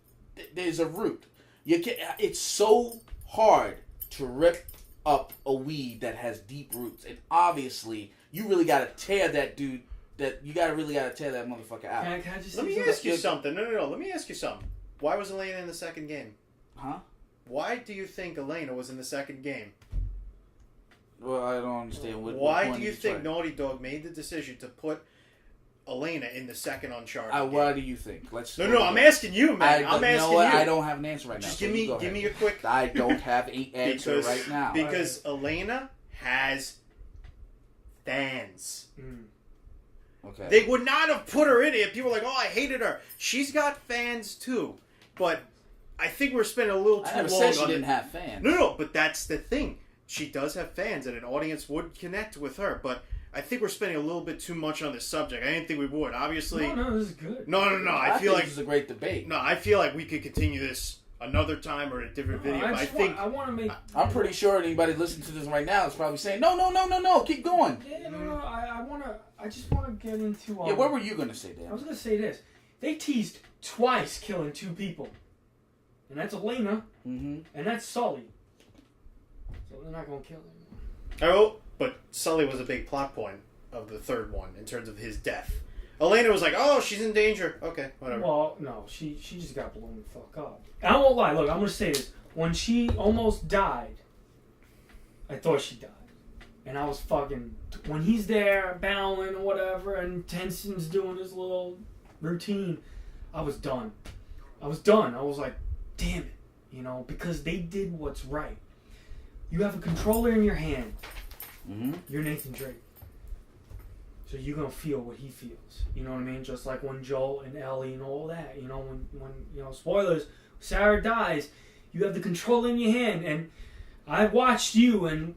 Speaker 5: root. It's so hard to rip up a weed that has deep roots, and obviously you really got to tear that dude. Really got to tear that motherfucker out.
Speaker 4: Can I just
Speaker 3: Let me ask you something. No. Let me ask you something. Why was Elena in the second game?
Speaker 5: Huh?
Speaker 3: Why do you think Elena was in the second game?
Speaker 5: Well, I don't understand.
Speaker 3: Why do you think Naughty Dog made the decision to put Elena in the second Uncharted game?
Speaker 5: Why do you think?
Speaker 3: No, I'm asking you, man. I'm asking you.
Speaker 5: I don't have an answer right now.
Speaker 3: Just
Speaker 5: so
Speaker 3: give me a quick.
Speaker 5: I don't have an answer right now.
Speaker 3: Because Elena has fans.
Speaker 5: Okay.
Speaker 3: They would not have put her in it if people were like, "Oh, I hated her." She's got fans too, but I think we're spending a little too
Speaker 5: I never
Speaker 3: long
Speaker 5: said she
Speaker 3: on
Speaker 5: didn't have fans.
Speaker 3: No, but that's the thing. She does have fans, and an audience would connect with her. But I think we're spending a little bit too much on this subject. I didn't think we would. Obviously,
Speaker 4: No, this is good.
Speaker 3: no. I feel
Speaker 5: think
Speaker 3: like
Speaker 5: this is a great debate.
Speaker 3: no. I feel like we could continue this another time or in a different video. But
Speaker 4: I want to make.
Speaker 5: I'm pretty sure anybody listening to this right now is probably saying, no, keep going.
Speaker 4: Yeah, no. I just want to get into.
Speaker 5: Yeah, what were you going to say, Dan?
Speaker 4: I was gonna say this. They teased twice killing two people, and that's Elena, and that's Sully. So they're not gonna kill him.
Speaker 3: Oh, but Sully was a big plot point of the third one in terms of his death. Elena was like, "Oh, she's in danger." Okay, whatever.
Speaker 4: Well, no, she just got blown the fuck up. I won't lie. Look, I'm gonna say this. When she almost died, I thought she died, and I was fucking. When he's there bowing or whatever, and Tenson's doing his little routine, I was done. I was like, damn it, because they did what's right. You have a controller in your hand. You're Nathan Drake. So you're going to feel what he feels. You know what I mean? Just like when Joel and Ellie and all that. When spoilers, Sarah dies, you have the controller in your hand. And I watched you and,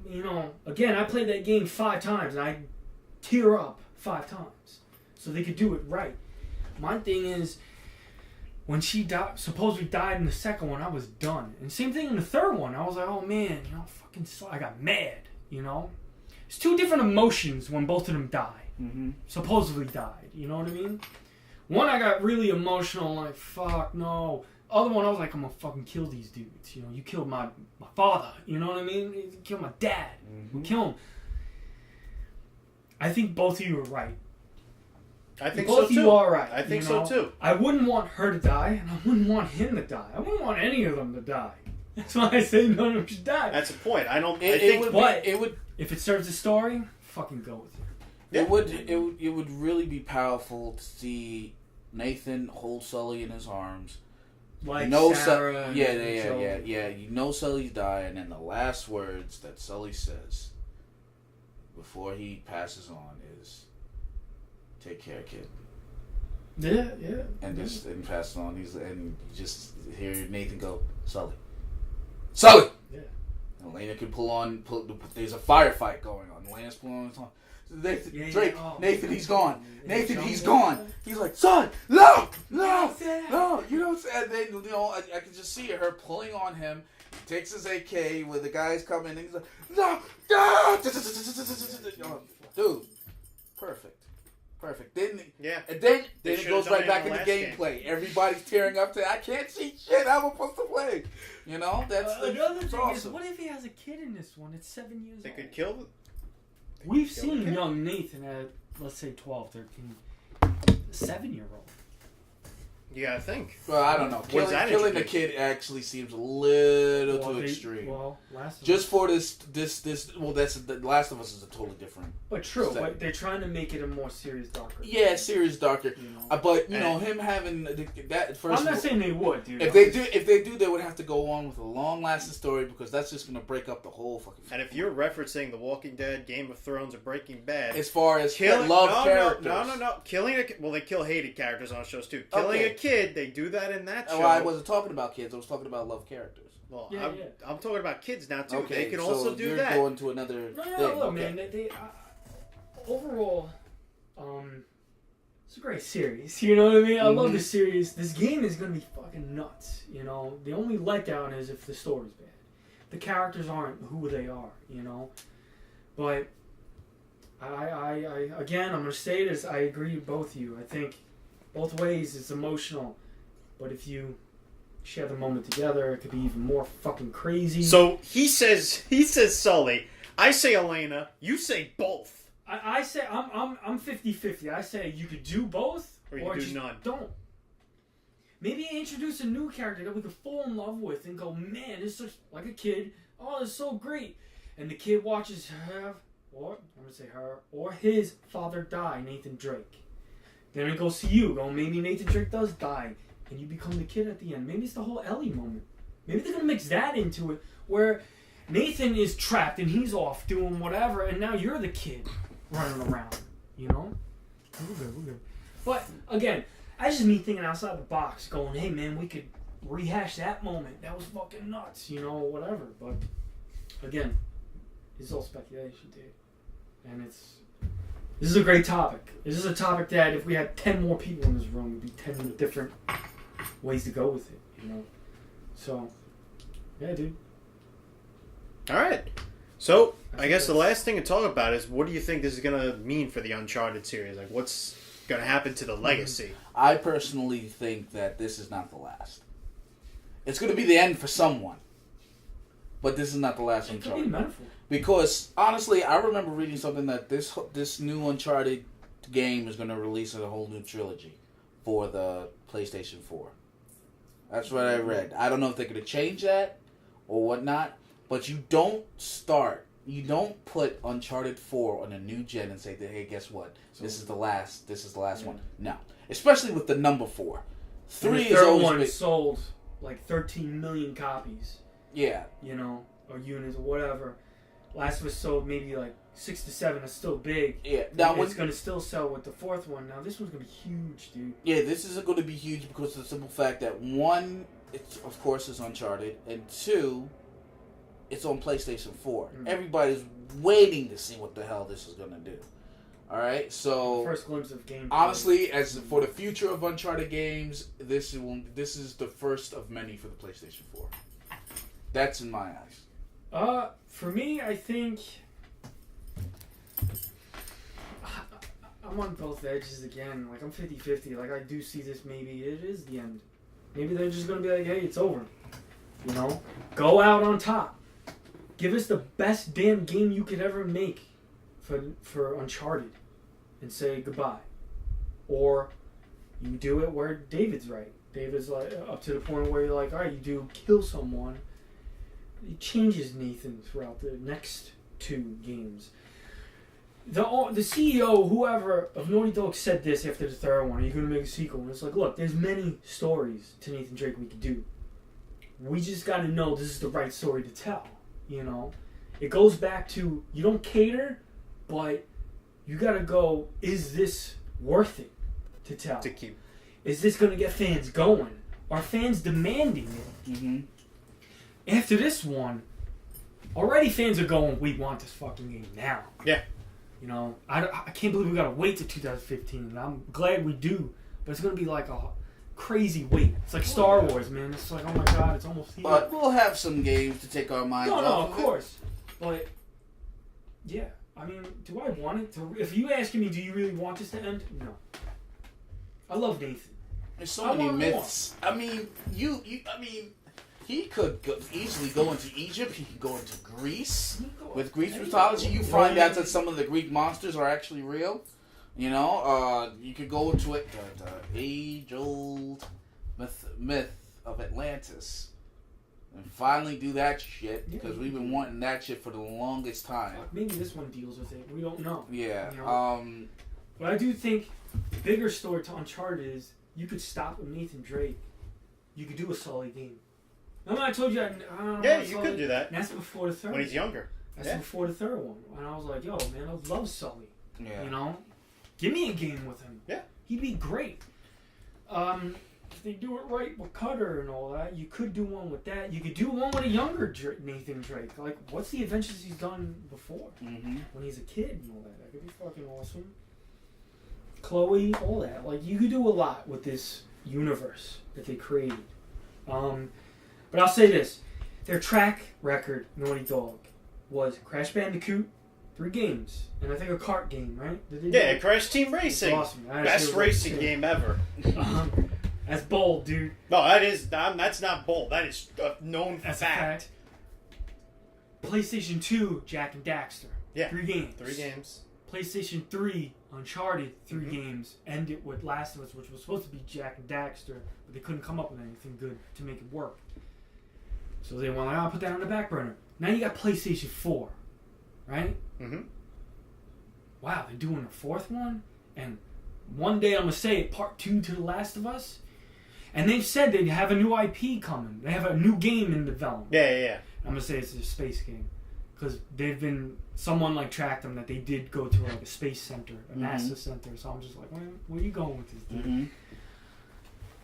Speaker 4: again, I played that game 5 times. And I tear up 5 times. So they could do it right. My thing is, when she supposedly died in the second one, I was done. And same thing in the third one. I was like, oh man, I got mad, It's 2 different emotions when both of them die. Supposedly died, you know what I mean? One, I got really emotional, like, fuck, no. Other one, I was like, I'm gonna fucking kill these dudes. You killed my father, you know what I mean? You killed my dad. Kill him. I think both of you are right.
Speaker 3: I think
Speaker 4: both
Speaker 3: so too.
Speaker 4: You are right.
Speaker 3: I think so too.
Speaker 4: I wouldn't want her to die, and I wouldn't want him to die. I wouldn't want any of them to die. That's why I say none of them should die.
Speaker 3: That's a point.
Speaker 4: If it serves the story, fucking go with it.
Speaker 5: Yeah. It would really be powerful to see Nathan hold Sully in his arms.
Speaker 4: Like
Speaker 5: Sarah.
Speaker 4: Yeah.
Speaker 5: Yeah. Sully's dying, and the last words that Sully says before he passes on is, "Take care, kid."
Speaker 4: Yeah.
Speaker 5: And pass on. And just hear Nathan go, "Sully."
Speaker 4: Yeah.
Speaker 5: And Elena can there's a firefight going on. Elena's pulling on his arm. Drake, Nathan, he's gone. Nathan, he's gone. He's like, "Son, no. You know what I'm saying?" And then, I can just see her pulling on him. He takes his AK where the guy's coming, and he's like, "No. Dude, perfect. Then it goes right back into gameplay. Everybody's tearing up to, "I can't see shit. How am I supposed to play?"
Speaker 4: That's another thing
Speaker 5: awesome.
Speaker 4: is, what if he has a kid in this one? It's 7 years
Speaker 3: They
Speaker 4: old.
Speaker 3: could kill.
Speaker 4: We've seen young Nathan at, let's say, 12, 13, 7-year-old.
Speaker 3: You gotta think.
Speaker 5: Well, I don't know. Killing the kid actually seems a little too extreme.
Speaker 4: Well, Last of
Speaker 5: Just
Speaker 4: Us.
Speaker 5: for this. Well, that's the Last of Us is a totally different.
Speaker 4: But true, but they're trying to make it a more serious, darker.
Speaker 5: Yeah, serious, darker.
Speaker 4: You know?
Speaker 5: But you know, him having that first.
Speaker 4: I'm not saying they would, dude.
Speaker 5: If they do, they would have to go on with a long-lasting story because that's just gonna break up the whole fucking.
Speaker 3: And if you're referencing The Walking Dead, Game of Thrones, or Breaking Bad,
Speaker 5: as far as
Speaker 3: characters,
Speaker 5: no,
Speaker 3: killing they kill hated characters on shows too. Killing a kid, they do that in that show.
Speaker 5: Oh, I wasn't talking about kids. I was talking about love characters.
Speaker 3: Well, I'm talking about kids now too.
Speaker 5: Okay,
Speaker 3: they can also do that.
Speaker 5: Going to another thing.
Speaker 4: Look, man. They overall, it's a great series. You know what I mean? I love this series. This game is gonna be fucking nuts. You know, the only letdown is if the story's bad. The characters aren't who they are. You know, but I again, I'm gonna say this. I agree with both of you. I think both ways it's emotional, but if you share the moment together, it could be even more fucking crazy.
Speaker 3: So he says Sully. I say Elena. You say both.
Speaker 4: I say I'm 50-50. I say you could do both,
Speaker 3: or you do none.
Speaker 4: Don't. Maybe introduce a new character that we could fall in love with and go, man, this is such like a kid. Oh, it's so great. And the kid watches her, or I'm gonna say her, or his father die, Nathan Drake. Then it goes to you, going, maybe Nathan Drake does die, and you become the kid at the end. Maybe it's the whole Ellie moment. Maybe they're gonna mix that into it, where Nathan is trapped and he's off doing whatever, and now you're the kid running around. You know? We're good. But again, that's just me thinking outside the box, going, hey man, we could rehash that moment. That was fucking nuts, you know, whatever. But again, it's all speculation, dude. And this is a great topic. This is a topic that if we had 10 more people in this room, it'd be 10 different ways to go with it, you know? So, yeah, dude.
Speaker 3: All right. So, I guess the last thing to talk about is what do you think this is going to mean for the Uncharted series? Like, what's going to happen to the legacy?
Speaker 5: I personally think that this is not the last. It's going to be the end for someone. But this is not the last Uncharted. Because, honestly, I remember reading something that this new Uncharted game is going to release a whole new trilogy for the PlayStation 4. That's what I read. I don't know if they're going to change that or whatnot, but you don't put Uncharted 4 on a new gen and say, hey, guess what? This is the last one. No. Especially with the number 4. 3 is always
Speaker 4: one sold like 13 million copies.
Speaker 5: Yeah.
Speaker 4: You know, or units or whatever. Last of Us sold maybe like 6 to 7. It's still big.
Speaker 5: Yeah. Now
Speaker 4: it's going to still sell with the 4th one. Now this one's going to be huge, dude.
Speaker 5: Yeah, this isn't going to be huge because of the simple fact that 1, it's of course is Uncharted, and 2, it's on PlayStation 4. Mm-hmm. Everybody's waiting to see what the hell this is going to do. All right, so
Speaker 4: first glimpse of gameplay.
Speaker 5: Honestly, as for the future of Uncharted games, this is the first of many for the PlayStation 4. That's in my eyes.
Speaker 4: For me, I think I'm on both edges again. Like I'm 50-50. Like I do see this. Maybe it is the end. Maybe they're just gonna be like, hey, it's over. You know, go out on top. Give us the best damn game you could ever make for Uncharted, and say goodbye. Or you do it where David's right. David's like up to the point where you're like, all right, you do kill someone. It changes Nathan throughout the next 2 games. The CEO, whoever of Naughty Dog said this after the 3rd one. Are you going to make a sequel? And it's like, look, there's many stories to Nathan Drake we could do. We just got to know this is the right story to tell. You know, it goes back to you don't cater, but you got to go. Is this worth it to tell?
Speaker 3: To keep.
Speaker 4: Is this going to get fans going? Are fans demanding it?
Speaker 5: Mm-hmm.
Speaker 4: After this one, already fans are going, we want this fucking game now.
Speaker 3: Yeah.
Speaker 4: You know, I can't believe we gotta wait to 2015, and I'm glad we do, but it's gonna be like a crazy wait. It's like Star Wars, man. It's like, oh my god, it's almost here.
Speaker 5: But we'll have some games to take our minds off
Speaker 4: of course. But, yeah, I mean, do I want it to... If you asking me, do you really want this to end? No. I love Nathan.
Speaker 5: There's so many myths. More. I mean, He could easily go into Egypt. He could go into Greece. With Greek mythology, you find out that some of the Greek monsters are actually real. You know, you could go into it, the age-old myth of Atlantis. And finally do that shit, because we've been wanting that shit for the longest time.
Speaker 4: Maybe this one deals with it. We don't know.
Speaker 5: Yeah.
Speaker 4: You know? But I do think the bigger story to Uncharted is you could stop with Nathan Drake. You could do a Sully game. Remember I told you
Speaker 3: yeah, you could do that.
Speaker 4: And that's before the third
Speaker 3: when he's younger.
Speaker 4: That's before the third one. And I was like, yo, man, I love Sully.
Speaker 5: Yeah.
Speaker 4: You know? Give me a game with him.
Speaker 3: Yeah.
Speaker 4: He'd be great. If they do it right with Cutter and all that, you could do one with that. You could do one with a younger Nathan Drake. Like, what's the adventures he's done before?
Speaker 5: Mm-hmm.
Speaker 4: When he's a kid and all that. That could be fucking awesome. Chloe, all that. Like, you could do a lot with this universe that they created. But I'll say this. Their track record, Naughty Dog, was Crash Bandicoot, 3 games, and I think a kart game, right?
Speaker 3: Yeah, Crash Team Racing.
Speaker 4: Awesome.
Speaker 3: Best racing game ever.
Speaker 4: That's bold, dude.
Speaker 3: No, that's not bold. That is a known
Speaker 4: That's
Speaker 3: fact.
Speaker 4: A fact. PlayStation 2, Jack and Daxter.
Speaker 3: Yeah.
Speaker 4: 3 games.
Speaker 3: 3 games.
Speaker 4: PlayStation 3, Uncharted, 3 games. Ended with Last of Us, which was supposed to be Jack and Daxter, but they couldn't come up with anything good to make it work. So they went like, I'll put that on the back burner. Now you got PlayStation 4, right?
Speaker 3: Mm-hmm.
Speaker 4: Wow, they're doing a 4th one? And one day I'm going to say it, part 2 to The Last of Us. And they've said they have a new IP coming. They have a new game in development.
Speaker 3: Yeah.
Speaker 4: I'm going to say it's a space game. Because they've been, someone like tracked them that they did go to like a space center, a NASA center. So I'm just like, where are you going with this, dude?
Speaker 5: Mm-hmm.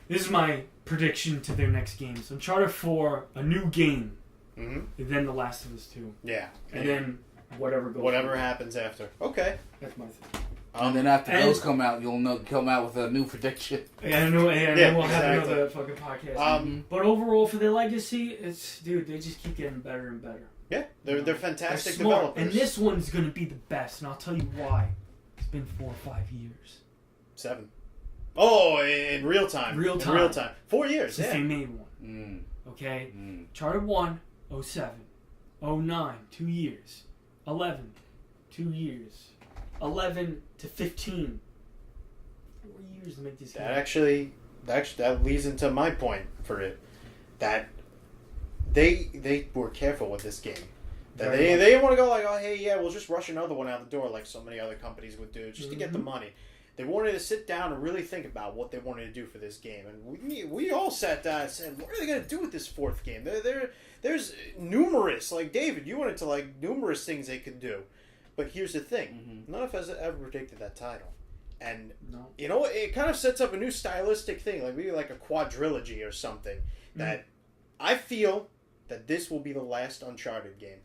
Speaker 4: This is my prediction to their next games. Uncharted 4, a new game.
Speaker 3: Mm-hmm.
Speaker 4: And then The Last of Us 2.
Speaker 3: Yeah.
Speaker 4: And then whatever
Speaker 3: happens after. Okay.
Speaker 4: That's my thing.
Speaker 5: And then after those come out, you'll come out with a new prediction.
Speaker 4: Yeah, I know. We'll have another fucking podcast. But overall, for their legacy, it's they just keep getting better and better.
Speaker 3: Yeah, they're fantastic
Speaker 4: they're smart.
Speaker 3: developers.
Speaker 4: And this one's going to be the best, and I'll tell you why. It's been 4 or 5 years.
Speaker 3: 7. Oh, in real time.
Speaker 4: Real time.
Speaker 3: In real time. 4 years,
Speaker 4: Since
Speaker 3: yeah.
Speaker 4: they made one. Okay? Uncharted 1, 07. 09, 2 years. 11, 2 years. 11 to 15. 4 years to make this game.
Speaker 3: That leads into my point for it. That they were careful with this game. That they didn't want to go like, oh, hey, yeah, we'll just rush another one out the door like so many other companies would do just to get the money. They wanted to sit down and really think about what they wanted to do for this game. And we all sat down and said, what are they going to do with this 4th game? There's numerous, like David, you wanted to like numerous things they could do. But here's the thing. None of us ever predicted that title. And, you know, it kind of sets up a new stylistic thing, like maybe like a quadrilogy or something, that I feel that this will be the last Uncharted game.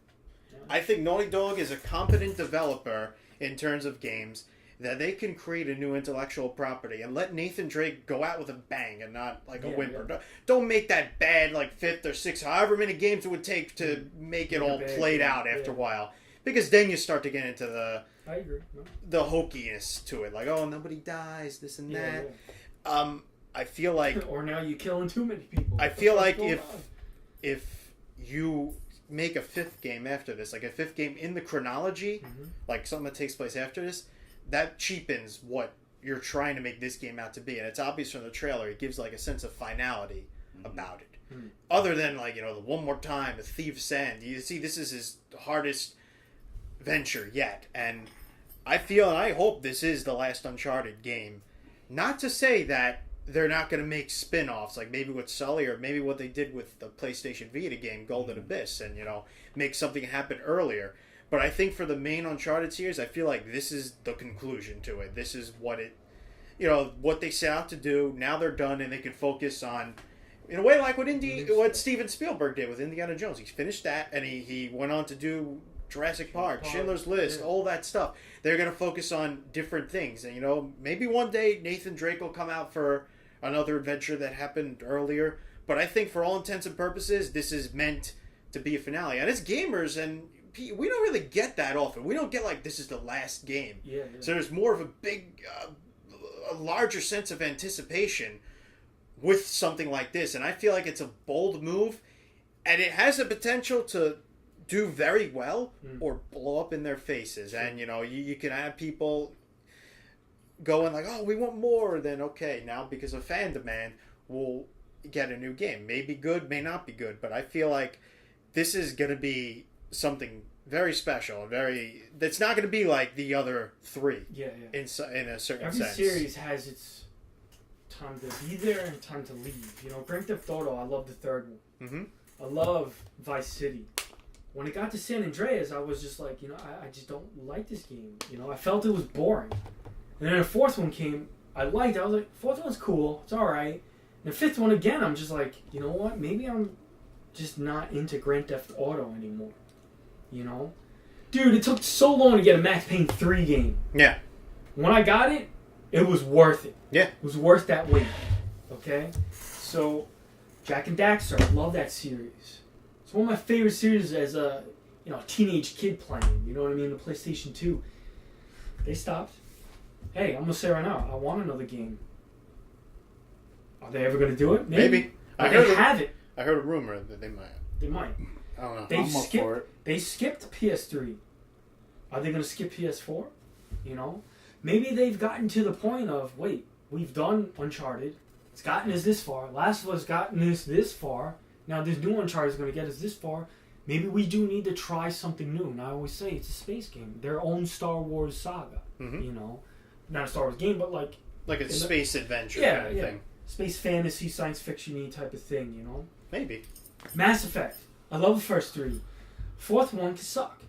Speaker 3: Yeah. I think Naughty Dog is a competent developer in terms of games, that they can create a new intellectual property and let Nathan Drake go out with a bang and not like a whimper. Yeah. Don't make that bad like 5th or 6th, however many games it would take to make it all played out after a while. Because then you start to get into the hokiness to it. Like, oh, nobody dies, this and that. Yeah. I feel like...
Speaker 4: or now you're killing too many people.
Speaker 3: I feel like if you make a 5th game after this, like a 5th game in the chronology, like something that takes place after this, that cheapens what you're trying to make this game out to be. And it's obvious from the trailer. It gives like a sense of finality about it. Other than like, you know, the one more time, the Thief's End. You see, this is his hardest venture yet. And I feel and I hope this is the last Uncharted game. Not to say that they're not going to make spin-offs, like maybe with Sully or maybe what they did with the PlayStation Vita game, Golden Abyss, and, you know, make something happen earlier. But I think for the main Uncharted series, I feel like this is the conclusion to it. This is what it, you know, what they set out to do. Now they're done, and they can focus on, in a way, like what Steven Spielberg did with Indiana Jones. He finished that, and he went on to do Jurassic Park, Schindler's List, all that stuff. They're going to focus on different things. And, you know, maybe one day Nathan Drake will come out for another adventure that happened earlier. But I think for all intents and purposes, this is meant to be a finale. And as gamers, and we don't really get that often. We don't get like this is the last game. Yeah. So there's more of a big, a larger sense of anticipation with something like this. And I feel like it's a bold move. and it has the potential to do very well or blow up in their faces. Sure. And you can have people going like, "Oh, we want more." Then okay, now because of fan demand, we'll get a new game. Maybe good, may not be good, but I feel like this is going to be something very special. That's not going to be like the other three.
Speaker 4: Yeah.
Speaker 3: In a certain
Speaker 4: Every
Speaker 3: sense.
Speaker 4: series has its time to be there and time to leave. Grand Theft Auto, I love the third one. Mm-hmm. I love Vice City. When it got to San Andreas, I was just like, I just don't like this game. I felt it was boring. And then the fourth one came, I liked it. I was like, fourth one's cool. It's all right. And the fifth one, again, I'm just like, you know what? Maybe I'm just not into Grand Theft Auto anymore. Dude, it took so long to get a Max Payne 3 game.
Speaker 3: Yeah.
Speaker 4: When I got it, it was worth it.
Speaker 3: Yeah.
Speaker 4: It was worth that wait. Okay? So, Jack and Daxter, I love that series. It's one of my favorite series as a teenage kid playing. You know what I mean? The PlayStation 2. They stopped. Hey, I'm gonna say right now, I want another game. Are they ever gonna do it? Maybe.
Speaker 3: I
Speaker 4: have it.
Speaker 3: I heard a rumor that they might.
Speaker 4: They might.
Speaker 3: I don't know.
Speaker 4: They skipped PS3. Are they gonna skip PS4? Maybe they've gotten to the point of, wait, we've done Uncharted. It's gotten us this far. Last of Us gotten us this far. Now this new Uncharted is going to get us this far. Maybe we do need to try something new. And I always say it's a space game. Their own Star Wars saga. Mm-hmm. Not a Star Wars game, but like
Speaker 3: a space adventure kind of thing.
Speaker 4: Space fantasy, science fiction-y type of thing,
Speaker 3: Maybe.
Speaker 4: Mass Effect. I love the first three. Fourth one could suck.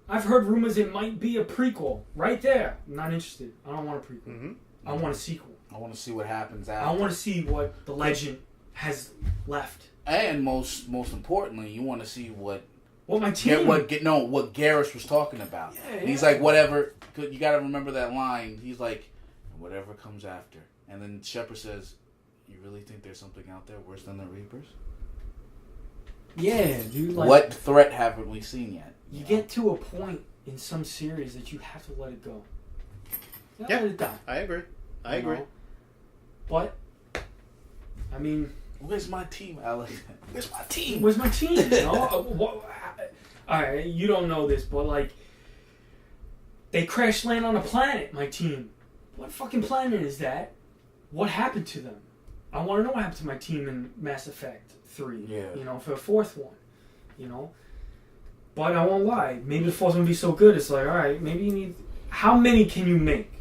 Speaker 4: I've heard rumors it might be a prequel. Right there. I'm not interested. I don't want a prequel. Mm-hmm. I want a sequel.
Speaker 5: I want to see what happens after.
Speaker 4: I want to see what the legend has left.
Speaker 5: And most importantly, you want to see what
Speaker 4: my team...
Speaker 5: what Garrus was talking about. Yeah. He's like, whatever... You got to remember that line. He's like, whatever comes after. And then Shepard says, you really think there's something out there worse than the Reapers?
Speaker 4: Yeah, dude.
Speaker 5: What threat haven't we seen yet?
Speaker 4: You get to a point in some series that you have to let it go. Let it die.
Speaker 3: I agree. I agree.
Speaker 4: But, I mean...
Speaker 5: Where's my team, Alex? Where's my team?
Speaker 4: Where's my team? Alright, you don't know this, but they crash land on a planet, my team. What fucking planet is that? What happened to them? I want to know what happened to my team in Mass Effect 3.
Speaker 5: Yeah.
Speaker 4: For the fourth one. But I won't lie. Maybe the fourth one will be so good, it's like, alright, maybe you need... How many can you make?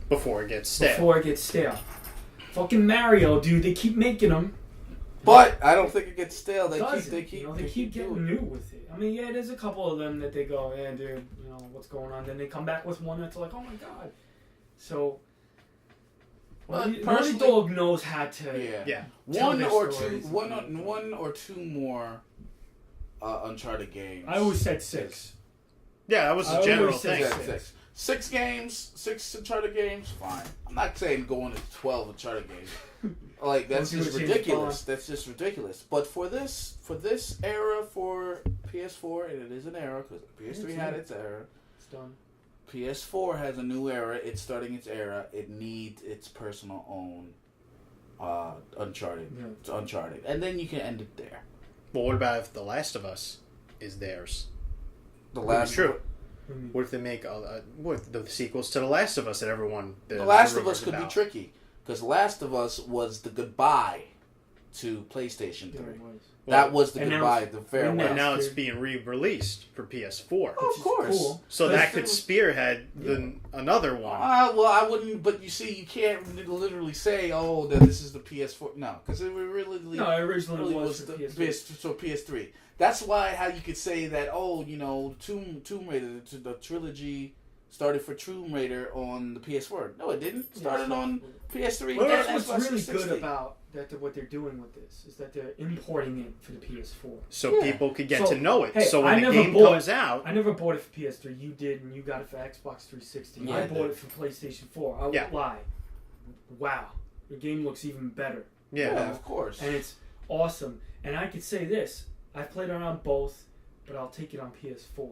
Speaker 3: Before it gets stale.
Speaker 4: Fucking Mario, dude, they keep making them.
Speaker 5: But I don't think it gets stale. They keep
Speaker 4: getting new with it. I mean, yeah, there's a couple of them that they go, yeah, dude, what's going on? Then they come back with one that's like, oh my god. So, Naughty Dog knows how to.
Speaker 5: Yeah. One or two more Uncharted games.
Speaker 4: I always said 6.
Speaker 3: Yeah, that was the general thing.
Speaker 5: 6 games, 6 Uncharted games, fine. I'm not saying going to 12 Uncharted games. That's just ridiculous. That's just ridiculous. But for this era, for PS4, and it is an era because PS3 had its era.
Speaker 4: It's done.
Speaker 5: PS4 has a new era. It's starting its era. It needs its personal own Uncharted. Yeah. It's Uncharted, and then you can end it there.
Speaker 3: Well, what about if The Last of Us is theirs?
Speaker 5: The Last
Speaker 3: true. What if they make the sequels to The Last of Us that everyone...
Speaker 5: The Last of Us could be tricky, because Last of Us was the goodbye to PlayStation 3. That was the goodbye, the farewell.
Speaker 3: And now it's being re-released for PS4.
Speaker 5: Oh, of course.
Speaker 3: Cool. So that could spearhead another one.
Speaker 5: Well, I wouldn't, but you see, you can't literally say, that this is the PS4. No, because it really...
Speaker 4: No, it originally was the
Speaker 5: PS3. That's how you could say that, Tomb Raider, the trilogy started for Tomb Raider on the PS4. No, it didn't. It started on PS3.
Speaker 4: Well, that's what's really good about what they're doing with this, is that they're importing it for the PS4.
Speaker 3: So people could get to know it.
Speaker 4: Hey,
Speaker 3: so when the game comes out...
Speaker 4: I never bought it for PS3. You did, and you got it for Xbox 360. I bought it for PlayStation 4. I won't lie. Wow. The game looks even better.
Speaker 5: Yeah, of course.
Speaker 4: And it's awesome. And I could say this. I've played it on both, but I'll take it on PS4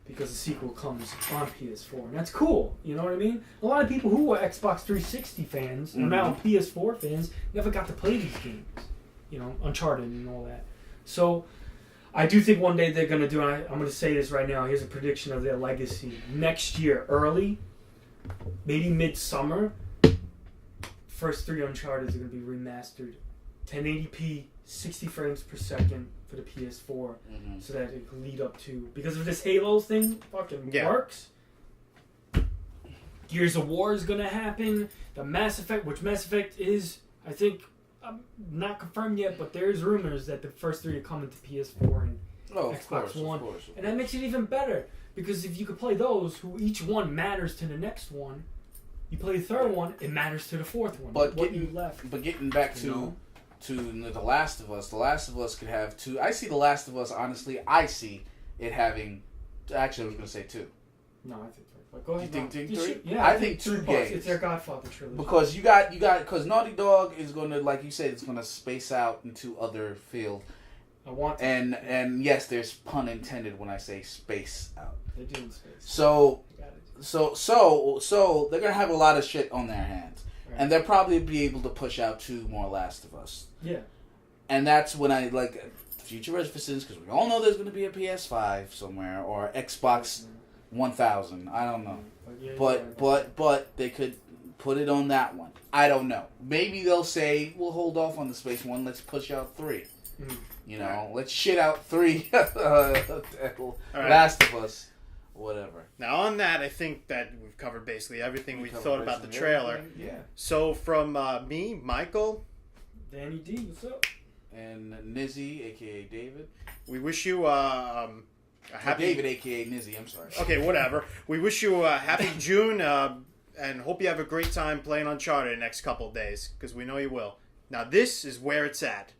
Speaker 4: because the sequel comes on PS4. And that's cool. You know what I mean? A lot of people who were Xbox 360 fans and now PS4 fans never got to play these games. Uncharted and all that. So I do think one day they're going to do, and I'm going to say this right now, here's a prediction of their legacy. Next year, early, maybe midsummer, first 3 Uncharted are going to be remastered. 1080p, 60 frames per second for the PS4, so that it can lead up to... Because if this Halo thing fucking works, Gears of War is going to happen, the Mass Effect, which Mass Effect is, I think... not confirmed yet, but there's rumors that the first 3 are coming to PS4 and Xbox One. And that makes it even better, because if you could play those, who each one matters to the next one, you play the third one, it matters to the fourth one.
Speaker 5: But
Speaker 4: getting
Speaker 5: back to The Last of Us, The Last of Us could have 2. I see The Last of Us, honestly, I see it having... Actually, I was going to say 2.
Speaker 4: No, I think... But go ahead.
Speaker 5: You think 3?
Speaker 4: Yeah,
Speaker 5: I think 2 games.
Speaker 4: It's their Godfather trilogy.
Speaker 5: Because you got because Naughty Dog is going to, like you said, it's going to space out into other field.
Speaker 4: I want to.
Speaker 5: And yes, there's pun intended when I say space out.
Speaker 4: They do in space.
Speaker 5: So they're going to have a lot of shit on their hands. Right. And they'll probably be able to push out 2 more Last of Us. Yeah. And that's when I like future references, because we all know there's going to be a PS5 somewhere or Xbox 1000. I don't know. But they could put it on that one. I don't know. Maybe they'll say we'll hold off on the space one. Let's push out 3. You know, let's shit out 3. Last of Us, whatever.
Speaker 3: Now on that, I think that we've covered basically everything we thought about the trailer.
Speaker 5: Yeah.
Speaker 3: So from me, Michael,
Speaker 4: Danny D, what's up?
Speaker 5: And Nizzy, aka David.
Speaker 3: We wish you happy...
Speaker 5: David, a.k.a. Nizzy, I'm sorry.
Speaker 3: Okay, whatever. We wish you a happy June, and hope you have a great time playing Uncharted the next couple of days, because we know you will. Now, this is where it's at.